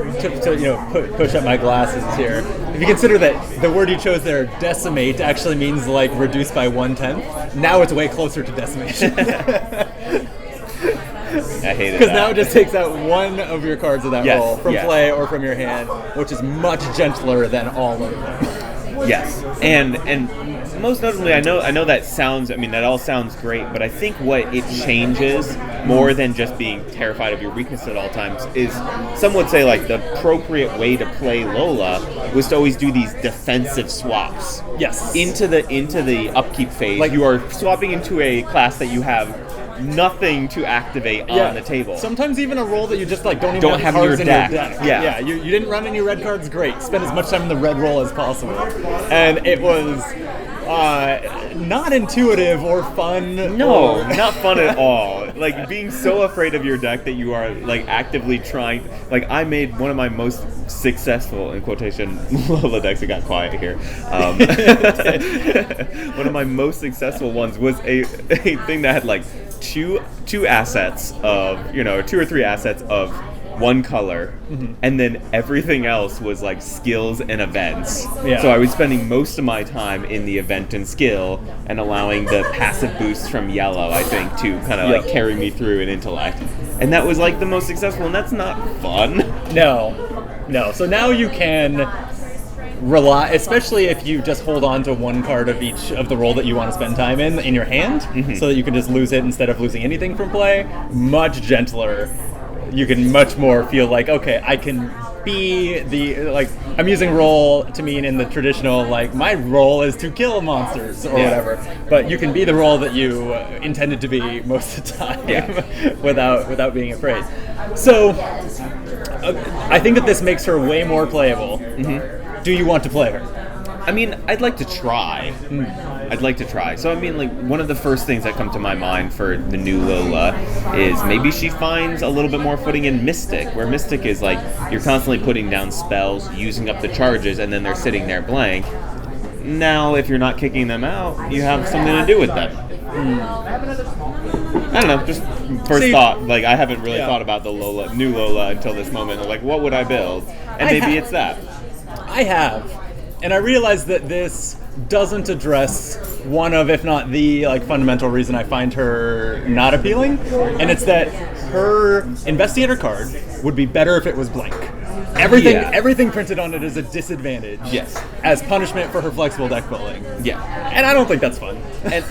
push up my glasses here, if you consider that the word you chose there, decimate, actually means like reduce by 1/10, now it's way closer to decimation. I hate it. Because now it just takes out 1 of your cards of that roll from play or from your hand, which is much gentler than all of them. Yes, and most notably, I know that sounds. I mean, that all sounds great, but I think what it changes more than just being terrified of your weakness at all times is, some would say, like, the appropriate way to play Lola was to always do these defensive swaps. Yes. Into the upkeep phase, like you are swapping into a class that you have nothing to activate on the table. Sometimes even a role that you just like don't even have cards in your deck. Yeah. You didn't run any red cards, great. Spend as much time in the red roll as possible. And it was not intuitive or fun. No, not fun at all. Like, being so afraid of your deck that you are like actively trying. Like, I made one of my most successful, in quotation, Lola decks. It got quiet here. One of my most successful ones was a thing that had like two assets of 2 or 3 assets of 1 color, and then everything else was like skills and events. Yeah. So I was spending most of my time in the event and skill, and allowing the passive boosts from yellow, I think, to kind of like carry me through in intellect. And that was like the most successful, and that's not fun. No. So now you can rely, especially if you just hold on to 1 card of each of the role that you want to spend time in your hand, so that you can just lose it instead of losing anything from play. Much gentler. You can much more feel like, okay, I can be I'm using role to mean in the traditional, like, my role is to kill monsters or whatever, but you can be the role that you intended to be most of the time without being afraid. So I think that this makes her way more playable. Do you want to play her? I mean, I'd like to try. So, I mean, like, one of the first things that come to my mind for the new Lola is maybe she finds a little bit more footing in Mystic, where Mystic is like, you're constantly putting down spells, using up the charges, and then they're sitting there blank. Now, if you're not kicking them out, you have something to do with them. I don't know, just first thought. Like, I haven't really thought about the new Lola until this moment. Like, what would I build? And maybe it's that. I have. And I realized that this doesn't address one of, if not the, like, fundamental reason I find her not appealing, and it's that her investigator card would be better if it was blank. Everything printed on it is a disadvantage. Yes. As punishment for her flexible deck building. Yeah. And I don't think that's fun.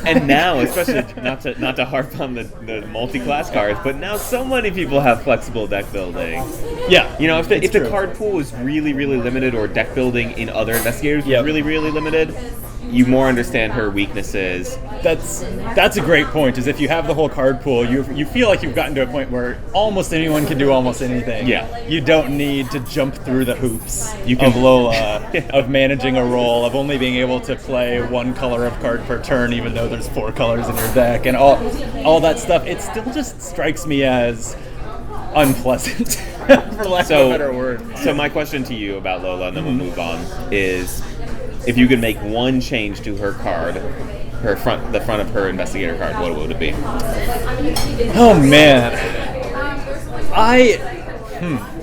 And now, especially not to harp on the multi-class cards, but now so many people have flexible deck building. Yeah. You know, if the card pool is really, really limited, or deck building in other investigators is really, really limited, you more understand her weaknesses. That's a great point, is if you have the whole card pool, you feel like you've gotten to a point where almost anyone can do almost anything. Yeah. You don't need to jump through the hoops of Lola, of managing a role, of only being able to play one color of card per turn, even though there's 4 colors in your deck, and all that stuff. It still just strikes me as unpleasant, for lack of a better word. So my question to you about Lola, and then we'll move on, is if you could make one change to her card, the front of her investigator card, what would it be? Oh man,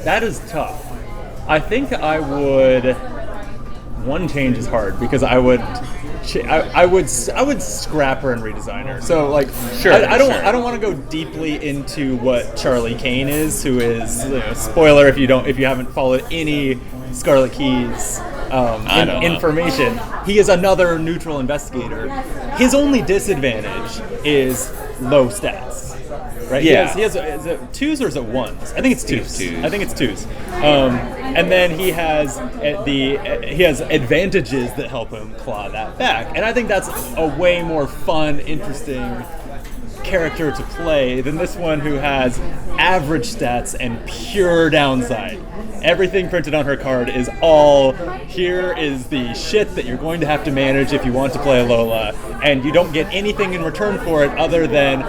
that is tough. I think I would. One change is hard because I would scrap her and redesign her. So like, I don't want to go deeply into what Charlie Kane is, who is, spoiler if you haven't followed any Scarlet Keys information. He is another neutral investigator. His only disadvantage is low stats. Right? Yeah. He has is it 2s or is it 1s? I think it's 2s. I think it's 2s. And then he has advantages that help him claw that back. And I think that's a way more fun, interesting character to play than this one who has average stats and pure downside. Everything printed on her card is all, here is the shit that you're going to have to manage if you want to play Lola, and you don't get anything in return for it other than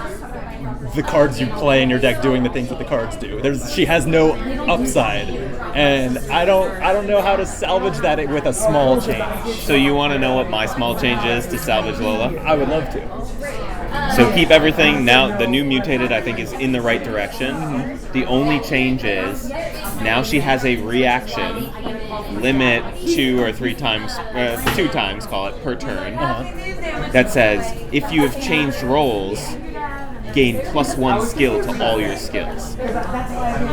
the cards you play in your deck doing the things that the cards do. She has no upside, and I don't know how to salvage that with a small change. So you want to know what my small change is to salvage Lola? I would love to. So keep everything. Now the new mutated, I think, is in the right direction. Mm-hmm. The only change is now she has a reaction limit 2 or 3 times, 2 times, call it, per turn. That says if you have changed roles, gain +1 skill to all your skills.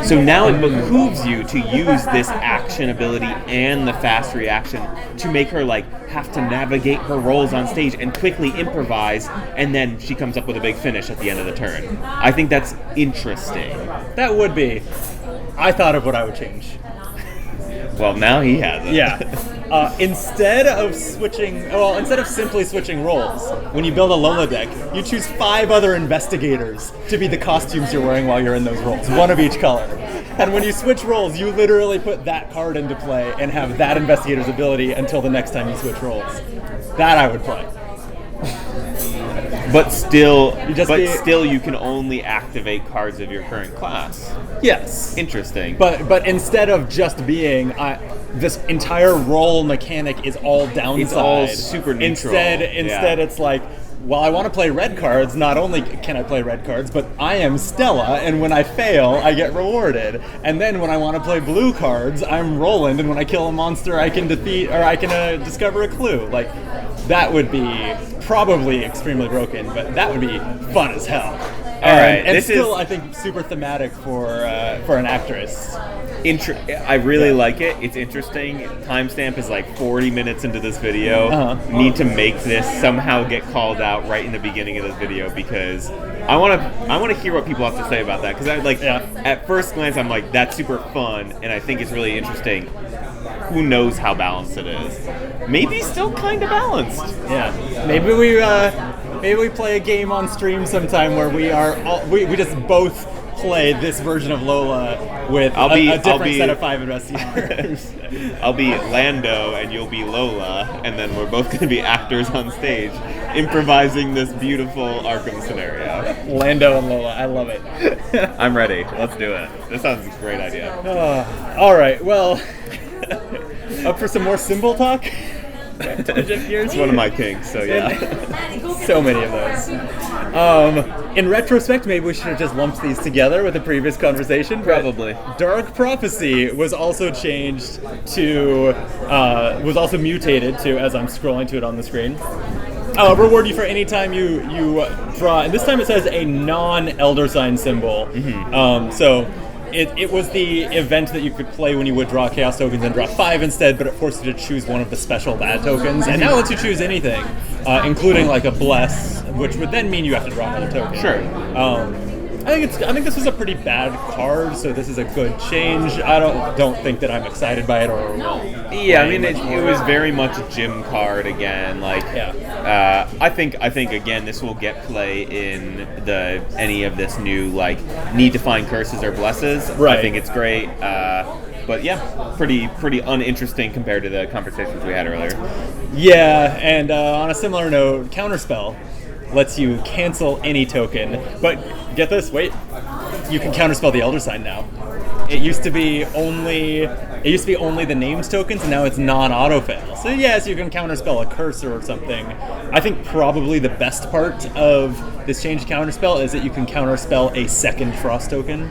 So now it behooves you to use this action ability and the fast reaction to make her have to navigate her roles on stage and quickly improvise, and then she comes up with a big finish at the end of the turn. I think that's interesting. That would be. I thought of what I would change. Well, now he has it. Yeah. Instead of simply switching roles, when you build a Lola deck, you choose 5 other investigators to be the costumes you're wearing while you're in those roles, one of each color. And when you switch roles, you literally put that card into play and have that investigator's ability until the next time you switch roles. That I would play. But still, you can only activate cards of your current class. Yes. Interesting. But instead of just being this entire role mechanic is all downside. It's all super neutral. Instead it's like, well, I want to play red cards. Not only can I play red cards, but I am Stella, and when I fail, I get rewarded. And then when I want to play blue cards, I'm Roland, and when I kill a monster, I can discover a clue. Like, that would be probably extremely broken, but that would be fun as hell. And still, I think, super thematic for an actress. I really like it. It's interesting. Timestamp is 40 minutes into this video. Need to make this somehow get called out right in the beginning of this video because I want to hear what people have to say about that. Because at first glance, I'm like, that's super fun, and I think it's really interesting. Who knows how balanced it is? Maybe still kind of balanced. Yeah. Maybe we play a game on stream sometime where we just both play this version of Lola with a different set of 5 investigators. I'll be Lando and you'll be Lola, and then we're both going to be actors on stage improvising this beautiful Arkham scenario. Lando and Lola, I love it. I'm ready. Let's do it. This sounds like a great idea. All right, well, up for some more symbol talk? It's one of my kinks, so yeah. So many of those. In retrospect, maybe we should have just lumped these together with the previous conversation. Probably. Dark Prophecy was also changed to, was also mutated to, as I'm scrolling to it on the screen. Reward you for any time you draw, and this time it says a non-Elder Sign symbol. So it was the event that you could play when you would draw Chaos tokens and draw 5 instead, but it forced you to choose one of the special bad tokens, and now lets you choose anything, including like a Bless, which would then mean you have to draw another token. Sure. I think this was a pretty bad card, so this is a good change. I don't think that I'm excited by it or will. Yeah, I mean it was very much a gym card again. Like, I think again this will get play in any of this new like need to find curses or blesses. Right. I think it's great. But yeah, pretty uninteresting compared to the conversations we had earlier. Yeah, and on a similar note, Counterspell lets you cancel any token, but get this, wait, you can counterspell the Elder Sign now. It used to be only the named tokens, and now it's non-auto fail. So yes, you can counterspell a cursor or something. I think probably the best part of this change to counterspell is that you can counterspell a second frost token,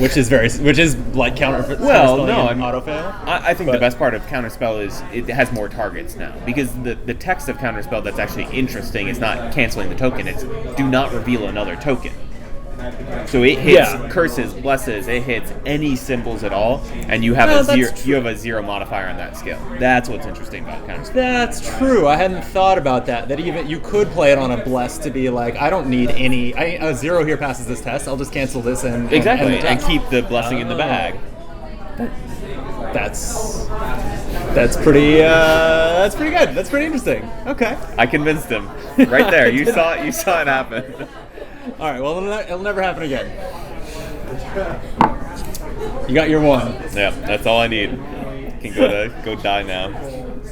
which is like counterspelling auto fail. I think the best part of Counterspell is it has more targets now, because the text of Counterspell that's actually interesting is not canceling the token, it's do not reveal another token. So it hits curses, blesses, it hits any symbols at all, and you have a zero modifier on that skill. That's what's interesting about Counterspell. That's true. I hadn't thought about that. That even you could play it on a bless to be like, I don't need any. A 0 here passes this test. I'll just cancel this and keep the blessing in the bag. That's pretty good. That's pretty interesting. Okay. I convinced him. Right there. You saw it happen. All right, well, it'll never happen again. You got your one. Yeah, that's all I need. Can go die now,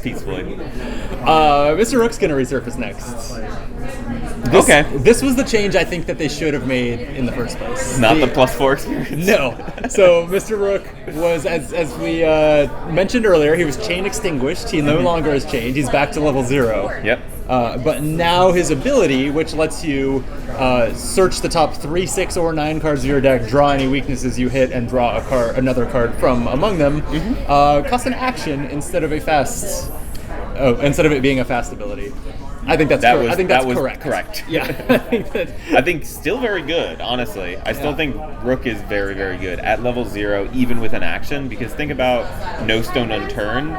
peacefully. Mr. Rook's gonna resurface next. This was the change I think that they should have made in the first place. Not the +4 experience. No. So Mr. Rook was, as we mentioned earlier, he was chain extinguished. He no longer is chained. He's back to level 0. Yep. But now his ability, which lets you search the top 3, 6, or 9 cards of your deck, draw any weaknesses you hit, and draw another card from among them, costs an action instead of instead of it being a fast ability. I think that's correct. Correct. Yeah. I think still very good, honestly. I still think Rook is very, very good at level 0, even with an action, because think about No Stone Unturned,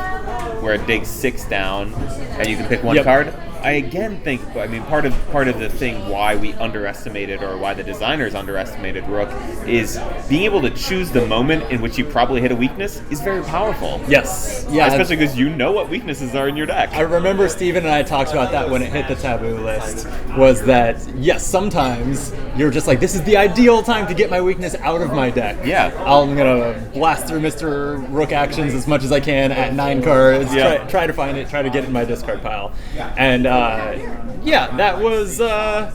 where it digs 6 down and you can pick one card. I again think, part of the thing why we underestimated, or why the designers underestimated Rook, is being able to choose the moment in which you probably hit a weakness is very powerful. Yes. Yeah. Especially because you know what weaknesses are in your deck. I remember Steven and I talked about that when it hit the taboo list, was that, yes, sometimes you're just like, this is the ideal time to get my weakness out of my deck. Yeah. I'm going to blast through Mr. Rook actions as much as I can at 9 cards, try to find it, try to get it in my discard pile. And that was... I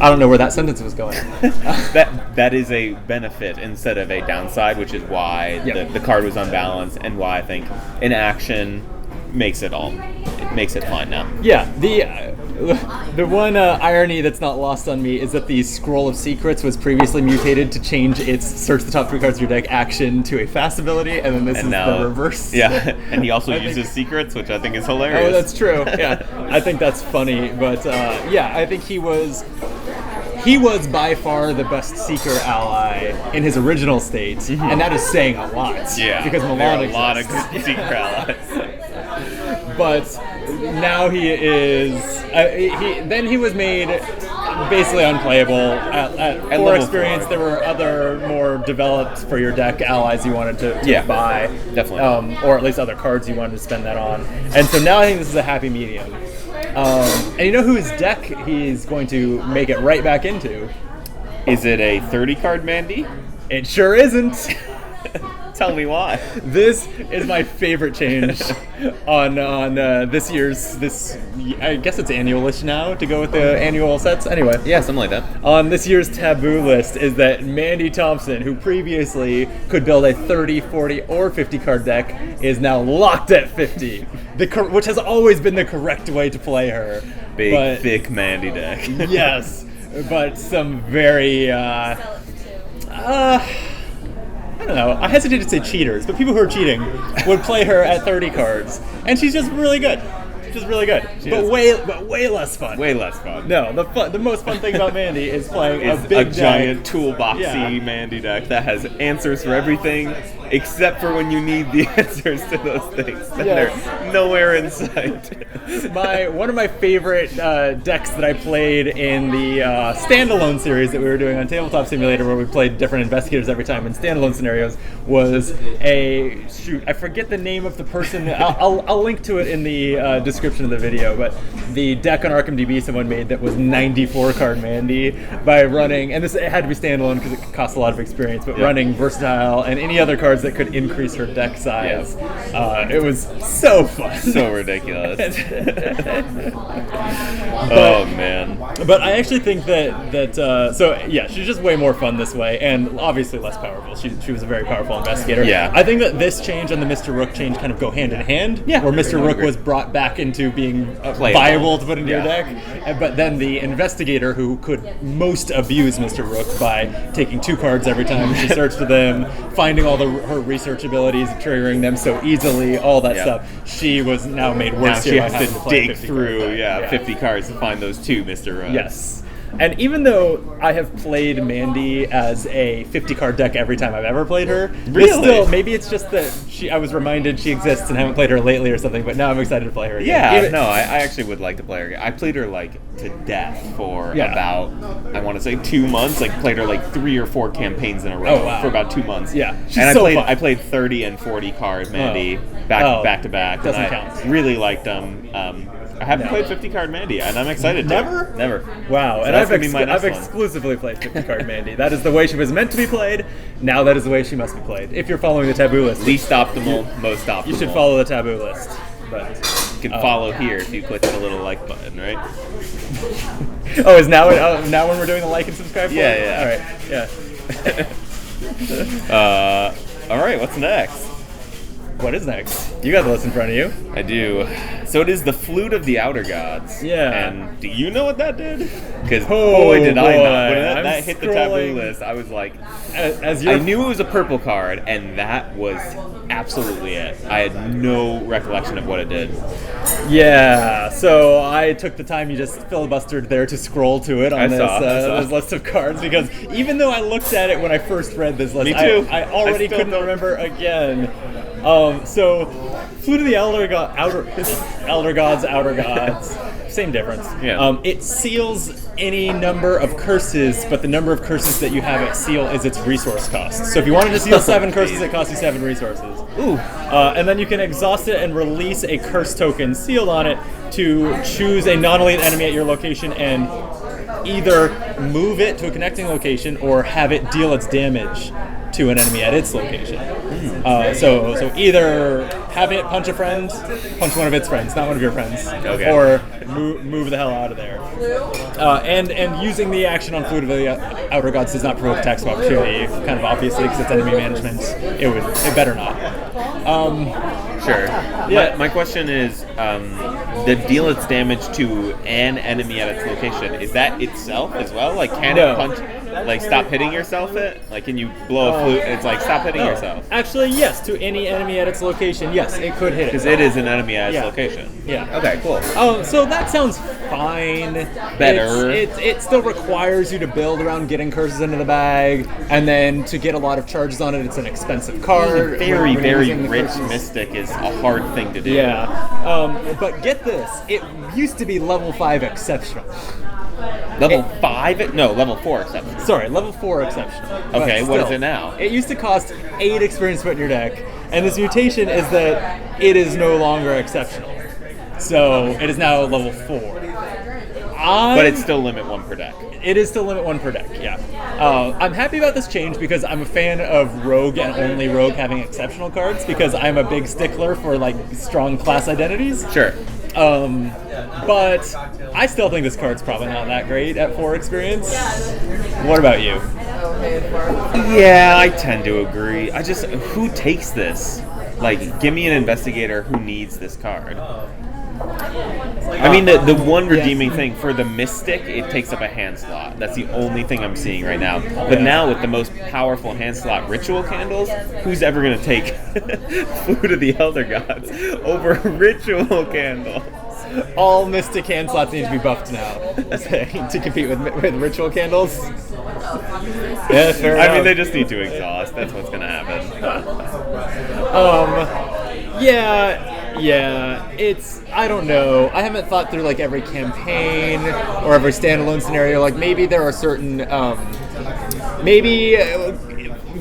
don't know where that sentence was going. that is a benefit instead of a downside, which is why the card was unbalanced, and why I think an action makes it fine now. Yeah, the one irony that's not lost on me is that the Scroll of Secrets was previously mutated to change its search the top 3 cards of your deck action to a fast ability, and then this is the reverse. Yeah, and he also uses secrets, which I think is hilarious. Oh, that's true. Yeah, I think that's funny, but I think he was by far the best Seeker ally in his original state, and that is saying a lot. Yeah, because Milan there are a lot of good Seeker allies. But now he is. He was made basically unplayable at 4 experience. 4. There were other more developed for your deck allies you wanted to buy, definitely, or at least other cards you wanted to spend that on. And so now I think this is a happy medium. And you know whose deck he's going to make it right back into? Is it a 30-card Mandy? It sure isn't. Tell me why. This is my favorite change on this year's I guess it's annual-ish now to go with the annual sets. Anyway, Yeah, something like that. on this year's taboo list is that Mandy Thompson, who previously could build a 30, 40, or 50 card deck, is now locked at 50, which has always been the correct way to play her. Big, thick Mandy deck. Yes, but some very, I don't know, I hesitate to say cheaters, but people who are cheating would play her at 30 cards, and she's just really good. She's really good, but way less fun. Way less fun. No, the most fun thing about Mandy is playing It's a big giant deck. toolboxy Yeah. Mandy deck that has answers for everything except for when you need the answers to those things. Then Yes. they're nowhere in sight. One of my favorite decks that I played in the standalone series that we were doing on Tabletop Simulator, where we played different investigators every time in standalone scenarios, was I forget the name of the person. I'll link to it in the description of the video, but the deck on Arkham DB someone made that was 94 card Mandy by running, and it had to be standalone because it cost a lot of experience, but running Versatile and any other cards that could increase her deck size. It was so fun. So ridiculous. Oh man. But I actually think that she's just way more fun this way, and obviously less powerful. She was a very powerful investigator. Yeah. I think that this change and the Mr. Rook change kind of go hand in hand. Yeah. Where Mr. Rook Agree. was brought back into being Playable. viable to put into your Yeah. deck, but then the investigator who could most abuse Mr. Rook by taking 2 cards every time she searched them, finding all her research abilities, triggering them so easily, all that Yeah. stuff. She was now made Now worse she here by has having to play dig 50 through, cards. 50 cards to find those 2 Mr. Rook. Yes. And even though I have played Mandy as a 50 card deck every time I've ever played her, Really? maybe it's just that I was reminded she exists and haven't played her lately or something, but now I'm excited to play her again. Yeah, I actually would like to play her. I played her like to death for about, I want to say 2 months. Like played her like 3 or 4 campaigns in a row for about 2 months. Yeah, she's and so fun. I played 30 and 40 card Mandy back to back. Doesn't and count. I really liked them. I haven't played 50 card Mandy, and I'm excited to. Never? Wow, So and that's I've gonna be my next one. exclusively played 50 card Mandy. That is the way she was meant to be played. Now that is the way she must be played. If you're following the taboo list, Least optimal, most optimal. you should follow the taboo list. But You can follow here if you click the little like button, right? is now when we're doing the like and subscribe? Yeah, All right, yeah. All right, what's next? What is next? You got the list in front of you. I do. So it is the Flute of the Outer Gods. Yeah. And do you know what that did? Because Oh, boy, did I not. When I'm that hit the taboo scrolling. list, I was like, As I you're knew it was a purple card, and that was absolutely it. I had no recollection of what it did. Yeah, so I took the time you just filibustered there to scroll to it on I this saw. this list of cards, because even though I looked at it when I first read this list, Me too. I already I still couldn't don't. remember again. So Flute of the Elder Gods, Outer Gods, same difference. Yeah. It seals any number of curses, but the number of curses that you have at seal is its resource cost. So if you wanted to seal 7 curses, it costs you 7 resources. Ooh. And then you can exhaust it and release a curse token sealed on it to choose a non-elite enemy at your location and either move it to a connecting location or have it deal its damage to an enemy at its location. So either have it punch a friend, punch one of its friends, not one of your friends, Okay. or move the hell out of there. And using the action on Flute of the Outer Gods does not provoke attacks of opportunity, kind of obviously because it's enemy management. It better not. Sure. Yeah. My question is, the deal its damage to an enemy at its location, is that itself as well? Like, can No. it punch, like, stop hitting yourself it? Like, can you blow a flute and it's like, stop hitting No. yourself? Actually, yes, to any enemy at its location, yes, it could hit it. Because it is an enemy at its Yeah. location. Yeah. Okay, cool. So that sounds fine. Better. It still requires you to build around getting curses into the bag, and then to get a lot of charges on it, it's an expensive card. Very, when you're very using the rich curses. mystic is a hard thing to do. Yeah. But get this, it used to be level 5 exceptional. Level 5? No, level 4 exception. Sorry, level 4 exceptional. But Okay, what is still, it now? It used to cost 8 experience to put in your deck, and this mutation is that it is no longer exceptional. So it is now level 4. But it's still limit 1 per deck. It is still limit 1 per deck, yeah. I'm happy about this change because I'm a fan of Rogue and only Rogue having exceptional cards because I'm a big stickler for like strong class identities. Sure. But I still think this card's probably not that great at 4 experience. What about you? Yeah, I tend to agree. Who takes this? Like, give me an investigator who needs this card. I mean, the one redeeming thing for the Mystic, it takes up a hand slot. That's the only thing I'm seeing right now. But now with the most powerful hand slot Ritual Candles, who's ever going to take Flute of the Elder Gods over Ritual Candles? All Mystic hand slots need to be buffed now to compete with Ritual Candles. Yeah, fair enough. I mean, they just need to exhaust. That's what's going to happen. Yeah, I don't know. I haven't thought through like every campaign or every standalone scenario. Like maybe there are certain,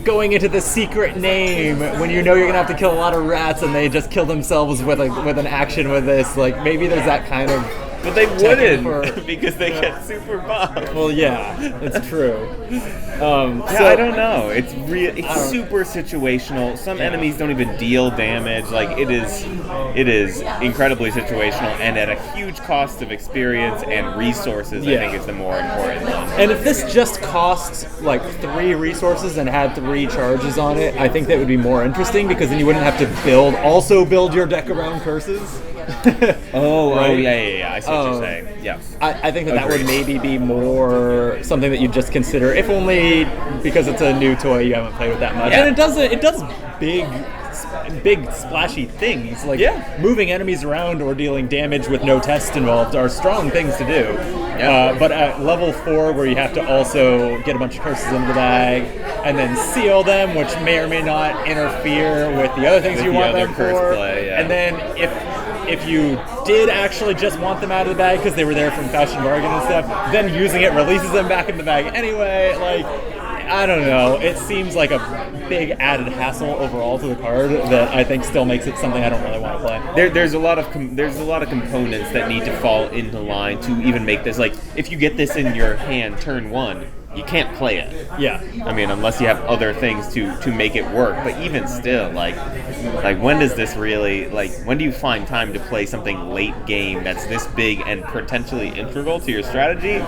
going into the secret name when you know you're gonna have to kill a lot of rats and they just kill themselves with an action with this. Like maybe there's that kind of. But they wouldn't because they get super buffed. Well, yeah, it's true. I don't know. It's super situational. Some enemies don't even deal damage. Like it is incredibly situational and at a huge cost of experience and resources. I think is the more important one. And if this just cost like 3 resources and had 3 charges on it, I think that would be more interesting because then you wouldn't have to build your deck around curses. Yeah. I see what you're saying. Yeah. I think that would maybe be more something that you just consider, if only because it's a new toy you haven't played with that much. Yeah. And it does big splashy things like moving enemies around or dealing damage with no test involved are strong things to do. Yeah. But at level 4, where you have to also get a bunch of curses into the bag and then seal them, which may or may not interfere with the other things you want them for. And then if you did actually just want them out of the bag because they were there from Fashion Bargain and stuff, then using it releases them back in the bag anyway. Like, I don't know. It seems like a big added hassle overall to the card that I think still makes it something I don't really want to play. There's a lot of components that need to fall into line to even make this. Like, if you get this in your hand turn 1, you can't play it. Yeah. I mean, unless you have other things to make it work. But even still, like when does this really, when do you find time to play something late game that's this big and potentially integral to your strategy?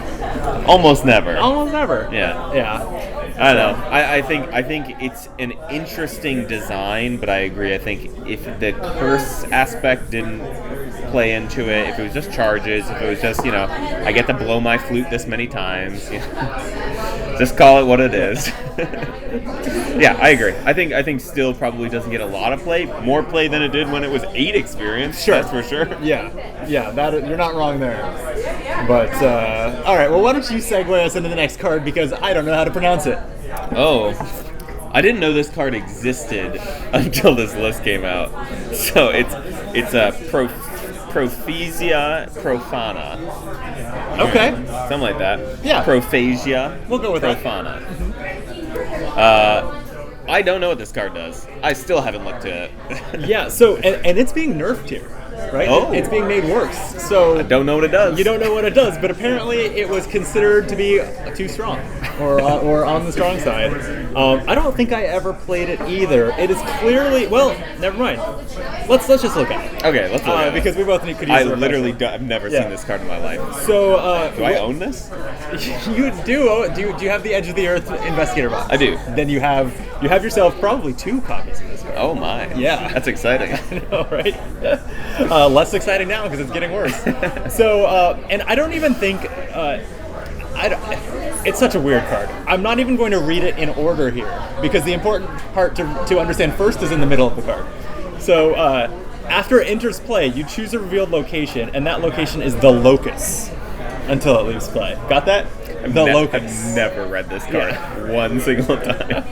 Almost never. Yeah. I don't know. I think it's an interesting design, but I agree. I think if the curse aspect didn't play into it, if it was just charges, if it was just, I get to blow my flute this many times, just call it what it is. Yeah, I agree. I think still probably doesn't get a lot of play, more play than it did when it was 8 experience. Sure. That's for sure. Yeah, that you're not wrong there. But all right, well, why don't you segue us into the next card because I don't know how to pronounce it. Oh, I didn't know this card existed until this list came out. So it's a Prophesia Profana. Okay. Something like that. Yeah. Prophasia. We'll go with Profana. I don't know what this card does. I still haven't looked at it. Yeah, so, and it's being nerfed here, right? Oh. It's being made worse. So I don't know what it does. You don't know what it does, but apparently it was considered to be too strong, or on the strong side. I don't think I ever played it either. It is clearly, well, never mind. Let's just look at it. Okay, let's look at it. Because we both could use I literally I've never seen this card in my life. So, do I own this? You do. Do you have the Edge of the Earth Investigator box? I do. Then you have yourself probably 2 copies of this card. Oh my. Yeah. That's exciting. I know, right? Less exciting now because it's getting worse. So, and I don't even think... it's such a weird card. I'm not even going to read it in order here because the important part to understand first is in the middle of the card. So, after it enters play, you choose a revealed location, and that location is the Locust until it leaves play. Got that? Locust. I've never read this card one single time.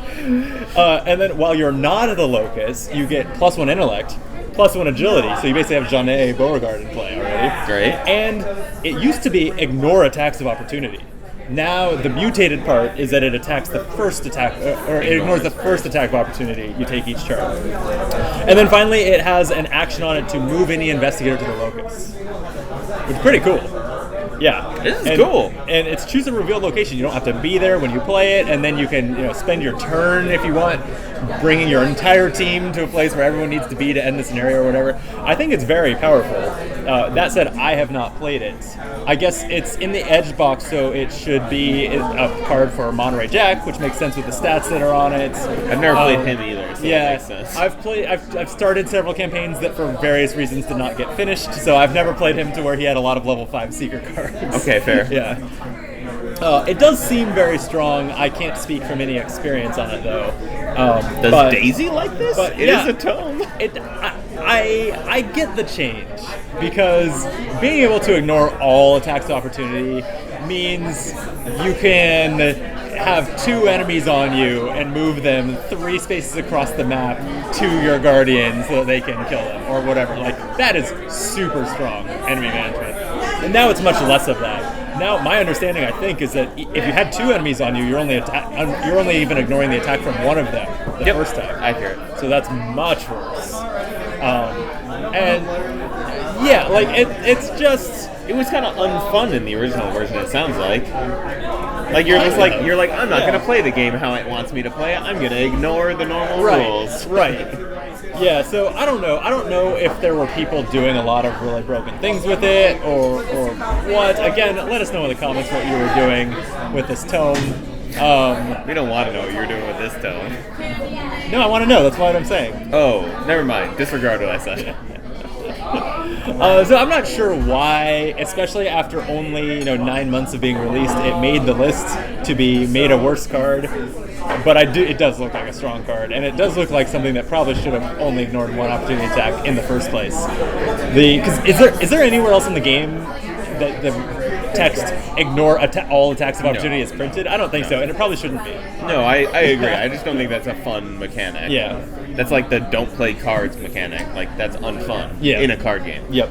And then while you're not the Locust, you get +1 Intellect, +1 Agility, so you basically have Jeanne Beauregard in play already. Great. And it used to be ignore attacks of opportunity. Now, the mutated part is that it attacks the first attack, or it ignores the first attack of opportunity you take each turn. And then finally, it has an action on it to move any investigator to the Locust. Which is pretty cool. Yeah. This is cool. And it's choose a revealed location. You don't have to be there when you play it, and then you can spend your turn if you want, bringing your entire team to a place where everyone needs to be to end the scenario or whatever. I think it's very powerful. That said, I have not played it. I guess it's in the Edge box, so it should be a card for Monterey Jack, which makes sense with the stats that are on it. I've never played him either, so that makes sense. I've started several campaigns that for various reasons did not get finished, so I've never played him to where he had a lot of level 5 Seeker cards. Okay, fair. Yeah. It does seem very strong. I can't speak from any experience on it, though. Does Daisy like this? But it is a tome. I get the change, because being able to ignore all attacks of opportunity means you can have 2 enemies on you and move them 3 spaces across the map to your guardian so that they can kill them or whatever. Like, that is super strong enemy management. And now it's much less of that. Now, my understanding, I think, is that if you had 2 enemies on you, you're only even ignoring the attack from one of them the first time. Accurate. So that's much worse. And yeah, like it's just, it was kind of unfun in the original version. It sounds like you're just like I'm not gonna play the game how it wants me to play it. I'm gonna ignore the normal rules. Right. Yeah, so I don't know. I don't know if there were people doing a lot of really broken things with it or what. Again, let us know in the comments what you were doing with this tome. We don't want to know what you're doing with this tome. No, I want to know. That's what I'm saying. Oh, never mind. Disregard what I said. So I'm not sure why, especially after only 9 months of being released, it made the list to be made a worse card. But it does look like a strong card, and it does look like something that probably should have only ignored one opportunity attack in the first place. Because is there anywhere else in the game that the text ignore all attacks of opportunity is printed? I don't think so, and it probably shouldn't be. No, I agree. I just don't think that's a fun mechanic. Yeah. That's like the don't play cards mechanic. Like, that's unfun in a card game. Yep.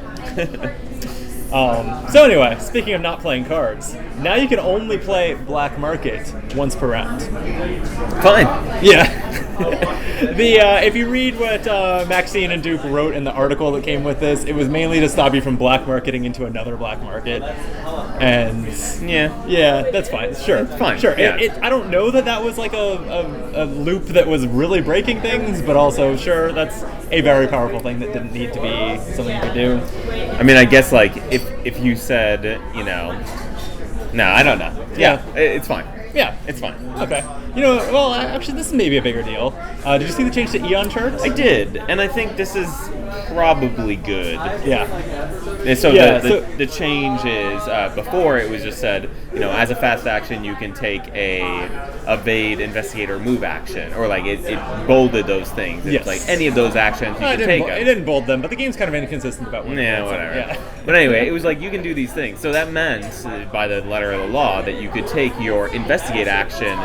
So anyway, speaking of not playing cards, now you can only play Black Market once per round. Fine. Yeah. If you read what Maxine and Duke wrote in the article that came with this, it was mainly to stop you from black marketing into another black market. And yeah, that's fine. Sure, it's fine. Sure. Yeah. I don't know that was like a loop that was really breaking things, but also sure, that's a very powerful thing that didn't need to be something you could do. I mean, I guess like if you said no, I don't know. Yeah, it's fine. Yeah, it's fine. Okay. Well, actually, this is maybe a bigger deal. Did you see the change to Eon charts? I did, and I think this is probably good. Yeah. And so the change is before it was just said, as a fast action you can take a evade, investigate, or move action, or like it bolded those things. It's like any of those actions you can take. It didn't bold them, but the game's kind of inconsistent about what. Yeah, whatever. Yeah. But anyway, it was like you can do these things. So that meant, by the letter of the law, that you could take your investigate action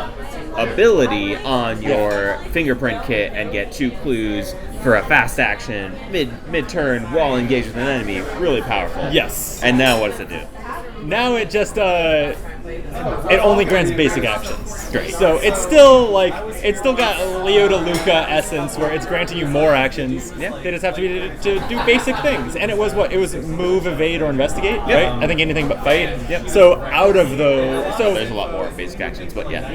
ability on your fingerprint kit and get 2 clues for a fast action mid-turn while engaged with an enemy. Really powerful. Yes. And now what does it do? Now it just it only grants basic actions. Great. So it's still got Leo to Luca essence where it's granting you more actions. Yeah. They just have to be to do basic things. And it was move, evade, or investigate, right? I think anything but fight. Yep. So out of those, there's a lot more basic actions, but yeah.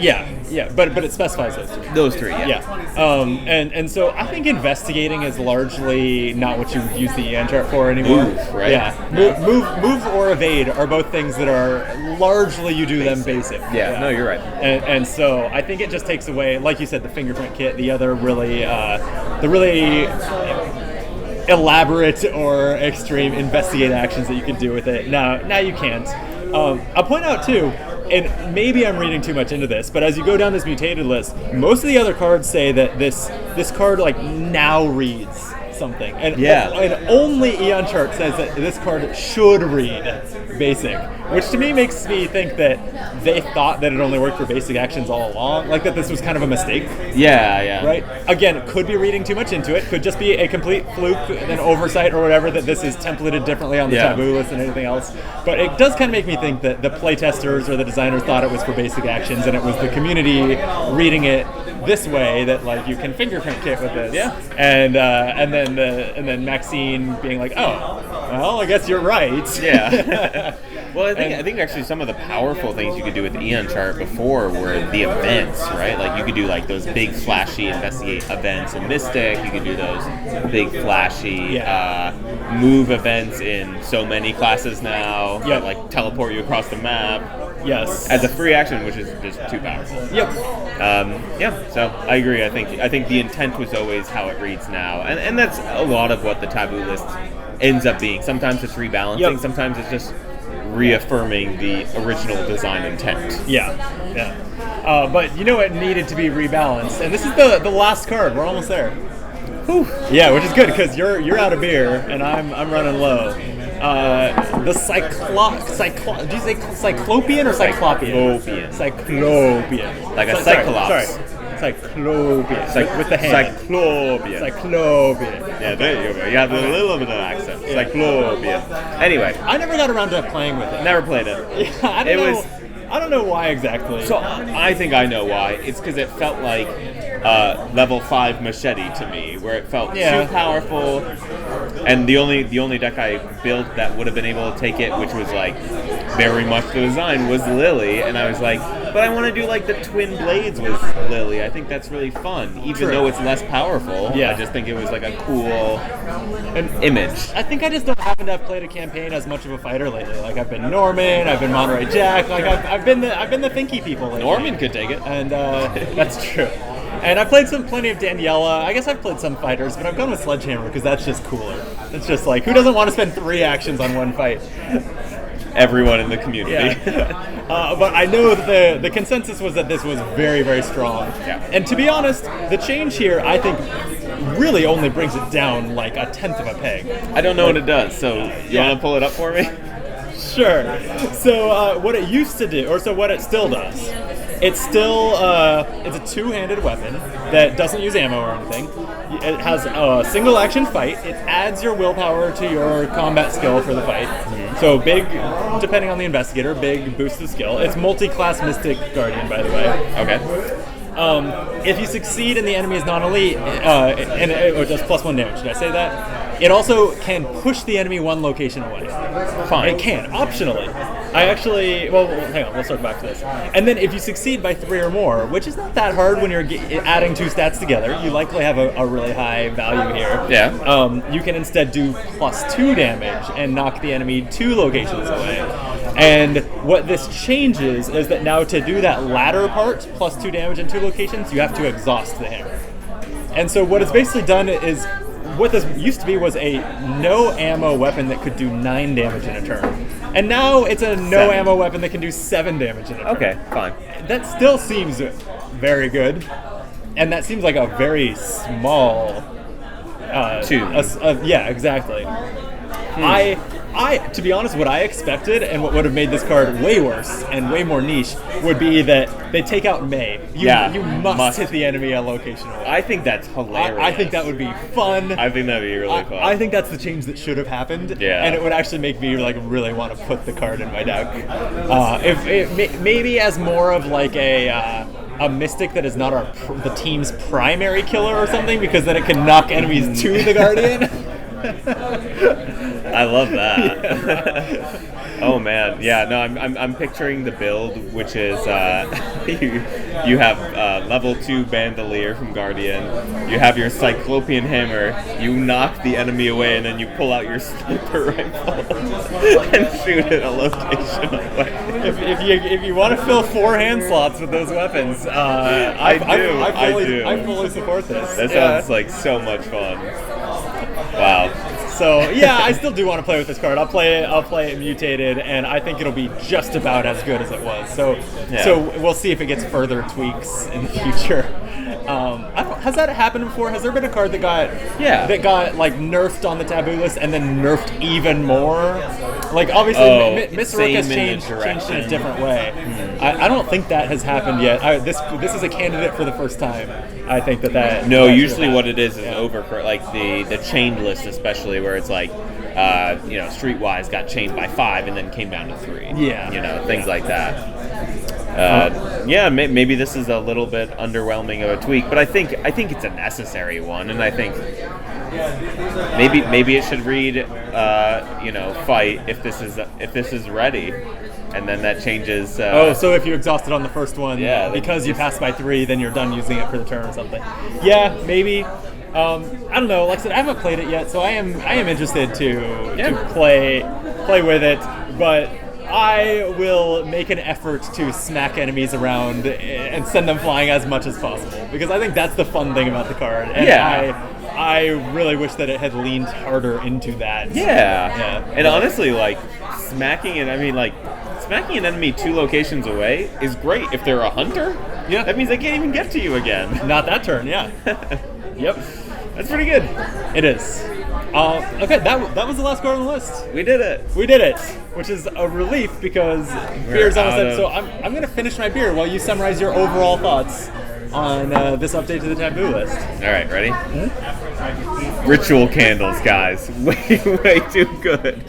Yeah, but it specifies those 3. Those 3, yeah. Yeah. And so I think investigating is largely not what you would use the EN chart for anymore. Move, right? Yeah. Move or evade are both things that are largely you do them basic. Yeah, no, you're right. And so I think it just takes away, like you said, the fingerprint kit, the other really elaborate or extreme investigate actions that you can do with it. Now you can't. I'll point out too, and maybe I'm reading too much into this, but as you go down this mutated list, most of the other cards say that this card like now reads something, and only Eon Chart says that this card should read basic, which to me makes me think that they thought that it only worked for basic actions all along, like that this was kind of a mistake. Yeah. Right? Again, could be reading too much into it, could just be a complete fluke, an oversight or whatever, that this is templated differently on the taboo list than anything else. But it does kind of make me think that the playtesters or the designers thought it was for basic actions, and it was the community reading it this way that like you can fingerprint kit with this. Yeah. And then Maxine being like, oh, well, I guess you're right. Yeah. Well, I think actually some of the powerful things you could do with the Eon chart before were the events, right? Like you could do like those big flashy investigate events in Mystic. You could do those big flashy move events in so many classes now. Yeah. That, like teleport you across the map. Yes. As a free action, which is just too powerful. Yep. So I agree. I think the intent was always how it reads now, and that's a lot of what the taboo list ends up being. Sometimes it's rebalancing. Yep. Sometimes it's just reaffirming the original design intent. Yeah. But you know it needed to be rebalanced, and this is the last card. We're almost there. Whew. Yeah, which is good because you're out of beer and I'm running low. The did you say Cyclopean or Cyclopean? Cyclopean. Like a Cyclops. Sorry. Cyclopean. With the hand. Cyclopean. Yeah, there you go. You have a little bit of accent. Yeah. Cyclopean. Anyway. I never got around to playing with it. Never played it. Yeah, I don't know why exactly. So I think I know why. It's because it felt like level 5 Machete to me, where it felt too powerful. And the only deck I built that would have been able to take it, which was like very much the design, was Lily. And I was like, but I want to do like the Twin Blades with Lily. I think that's really fun, even though it's less powerful. Yeah. I just think it was like a cool image. I think I just don't happen to have played a campaign as much of a fighter lately. Like I've been Norman, I've been Monterey Jack. Like I've been the thinky people lately. Norman could take it, and that's true. And I played plenty of Daniela. I guess I've played some fighters, but I've gone with Sledgehammer because that's just cooler. It's just like, who doesn't want to spend 3 actions on one fight? Everyone in the community. Yeah. But I know that the consensus was that this was very, very strong. Yeah. And to be honest, the change here, I think, really only brings it down like a tenth of a peg. I don't know what it does, so you want to pull it up for me? Sure. So what it used to do, or so what it still does, it's still it's a two-handed weapon that doesn't use ammo or anything. It has a single action fight. It adds your willpower to your combat skill for the fight. Mm-hmm. So big, depending on the investigator, big boost of skill. It's multi-class Mystic Guardian, by the way. Okay. If you succeed and the enemy is non-elite, and it does +1 damage. Did I say that? It also can push the enemy 1 location away. Fine. It can, optionally. Hang on, we'll circle back to this. And then if you succeed by 3 or more, which is not that hard when you're adding 2 stats together, you likely have a really high value here. Yeah. You can instead do +2 damage and knock the enemy 2 locations away. And what this changes is that now to do that latter part, +2 damage in 2 locations, you have to exhaust the hammer. And so what it's basically done is, what this used to be was a no ammo weapon that could do 9 damage in a turn. And now it's a no ammo weapon that can do 7 damage in a turn. Okay, fine. That still seems very good. And that seems like a very small tune. Yeah, exactly. To be honest, what I expected and what would have made this card way worse and way more niche would be that they take out May. You must hit the enemy a location away. I think that's hilarious. I think that would be fun. I think that'd be really fun. I think that's the change that should have happened. Yeah. And it would actually make me like really want to put the card in my deck. Maybe as more of like a mystic that is not the team's primary killer or something, because then it can knock enemies to the Guardian. I love that. Yeah. Oh man, yeah. No, I'm picturing the build, which is you have level 2 Bandolier from Guardian. You have your Cyclopean Hammer. You knock the enemy away, and then you pull out your sniper rifle and shoot at a location away. If you want to fill 4 hand slots with those weapons, I fully support this. That sounds like so much fun. Wow. So yeah, I still do want to play with this card. I'll play it mutated, and I think it'll be just about as good as it was. So we'll see if it gets further tweaks in the future. Has that happened before? Has there been a card that got like nerfed on the taboo list and then nerfed even more? Like obviously, Miss Rook has changed in a different way. I don't think that has happened yet. This is a candidate for the first time. I think that. No, usually what it is overcorrect, like the chained list, especially where it's like, Streetwise got chained by 5 and then came down to 3. Yeah. Things like that. Yeah, maybe this is a little bit underwhelming of a tweak, but I think it's a necessary one, and I think maybe it should read, fight if this is ready, and then that changes. So if you exhausted on the first one, because you passed by 3, then you're done using it for the turn or something. Yeah, maybe. I don't know. Like I said, I haven't played it yet, so I am interested to play with it, but I will make an effort to smack enemies around and send them flying as much as possible, because I think that's the fun thing about the card. And I really wish that it had leaned harder into that. Yeah. And honestly, like smacking an enemy 2 locations away is great if they're a hunter. Yeah. That means they can't even get to you again. Not that turn, yeah. Yep. That's pretty good. It is. Okay, that was the last card on the list. We did it, which is a relief because beer's almost done. So I'm going to finish my beer while you summarize your overall thoughts on this update to the taboo list. All right, ready? Mm-hmm. Ritual candles, guys. Way too good.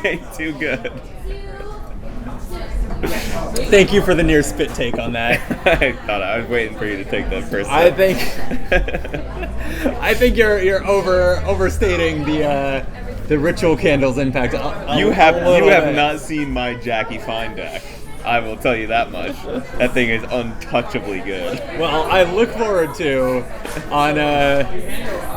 Way too good. Thank you for the near spit take on that. I was waiting for you to take that first. I think you're overstating the ritual candles impact. You have not seen my Jacky Fine deck. I will tell you that much. That thing is untouchably good. Well, I look forward to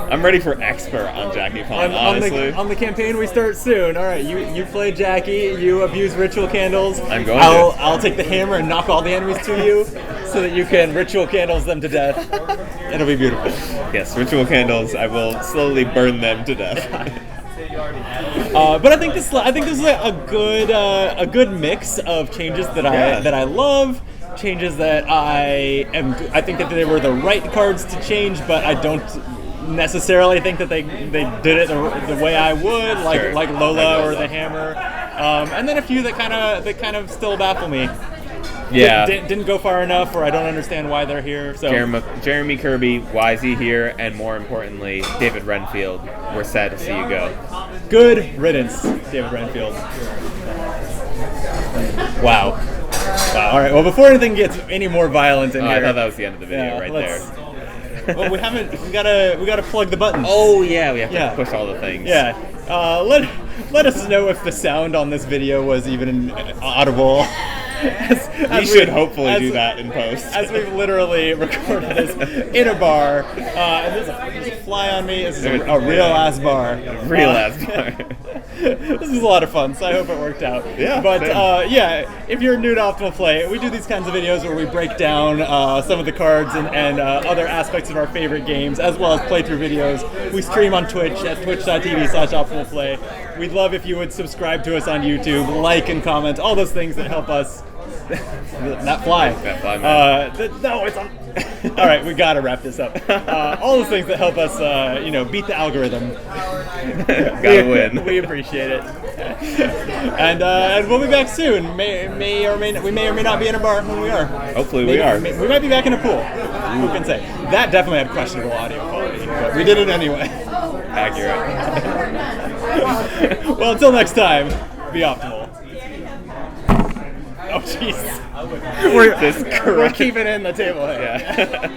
I'm ready for expert on Jacky Fine, honestly. On the campaign we start soon. All right, you play Jacky, you abuse ritual candles. I'll take the hammer and knock all the enemies to you so that you can ritual candles them to death. It'll be beautiful. Yes, ritual candles. I will slowly burn them to death. But I think this is a good mix of changes that I love, changes that I think that they were the right cards to change, but I don't necessarily think that they did it the way I would, like Lola or the hammer, and then a few that kind of still baffle me. Yeah, didn't go far enough, or I don't understand why they're here. So Jeremy Kirby, why is he here? And more importantly, David Renfield, we're sad to see you go. Good riddance, David Renfield. Wow. All right. Well, before anything gets any more violent in here, I thought that was the end of the video there. Well, we gotta plug the buttons. Oh yeah, we have to push all the things. Yeah. Let us know if the sound on this video was even audible. We should hopefully do that in post. As we've literally recorded this in a bar. And there's a fly on me. This is a real-ass bar. Real-ass bar. This is a lot of fun, so I hope it worked out. Yeah. But if you're new to Optimal Play, we do these kinds of videos where we break down some of the cards and other aspects of our favorite games, as well as playthrough videos. We stream on Twitch at twitch.tv/OptimalPlay. We'd love if you would subscribe to us on YouTube, like and comment, all those things that help us. That fly, man. No, it's on. All right, we gotta wrap this up. All those things that help us, beat the algorithm. Gotta win. We appreciate it. And we'll be back soon. We may or may not be in a bar when we are. Hopefully we are. We might be back in a pool. Who can say? That definitely had questionable audio quality, but we did it anyway. Accurate. Well, until next time, be optimal. Oh, jeez. We're keeping it in the table here. Yeah.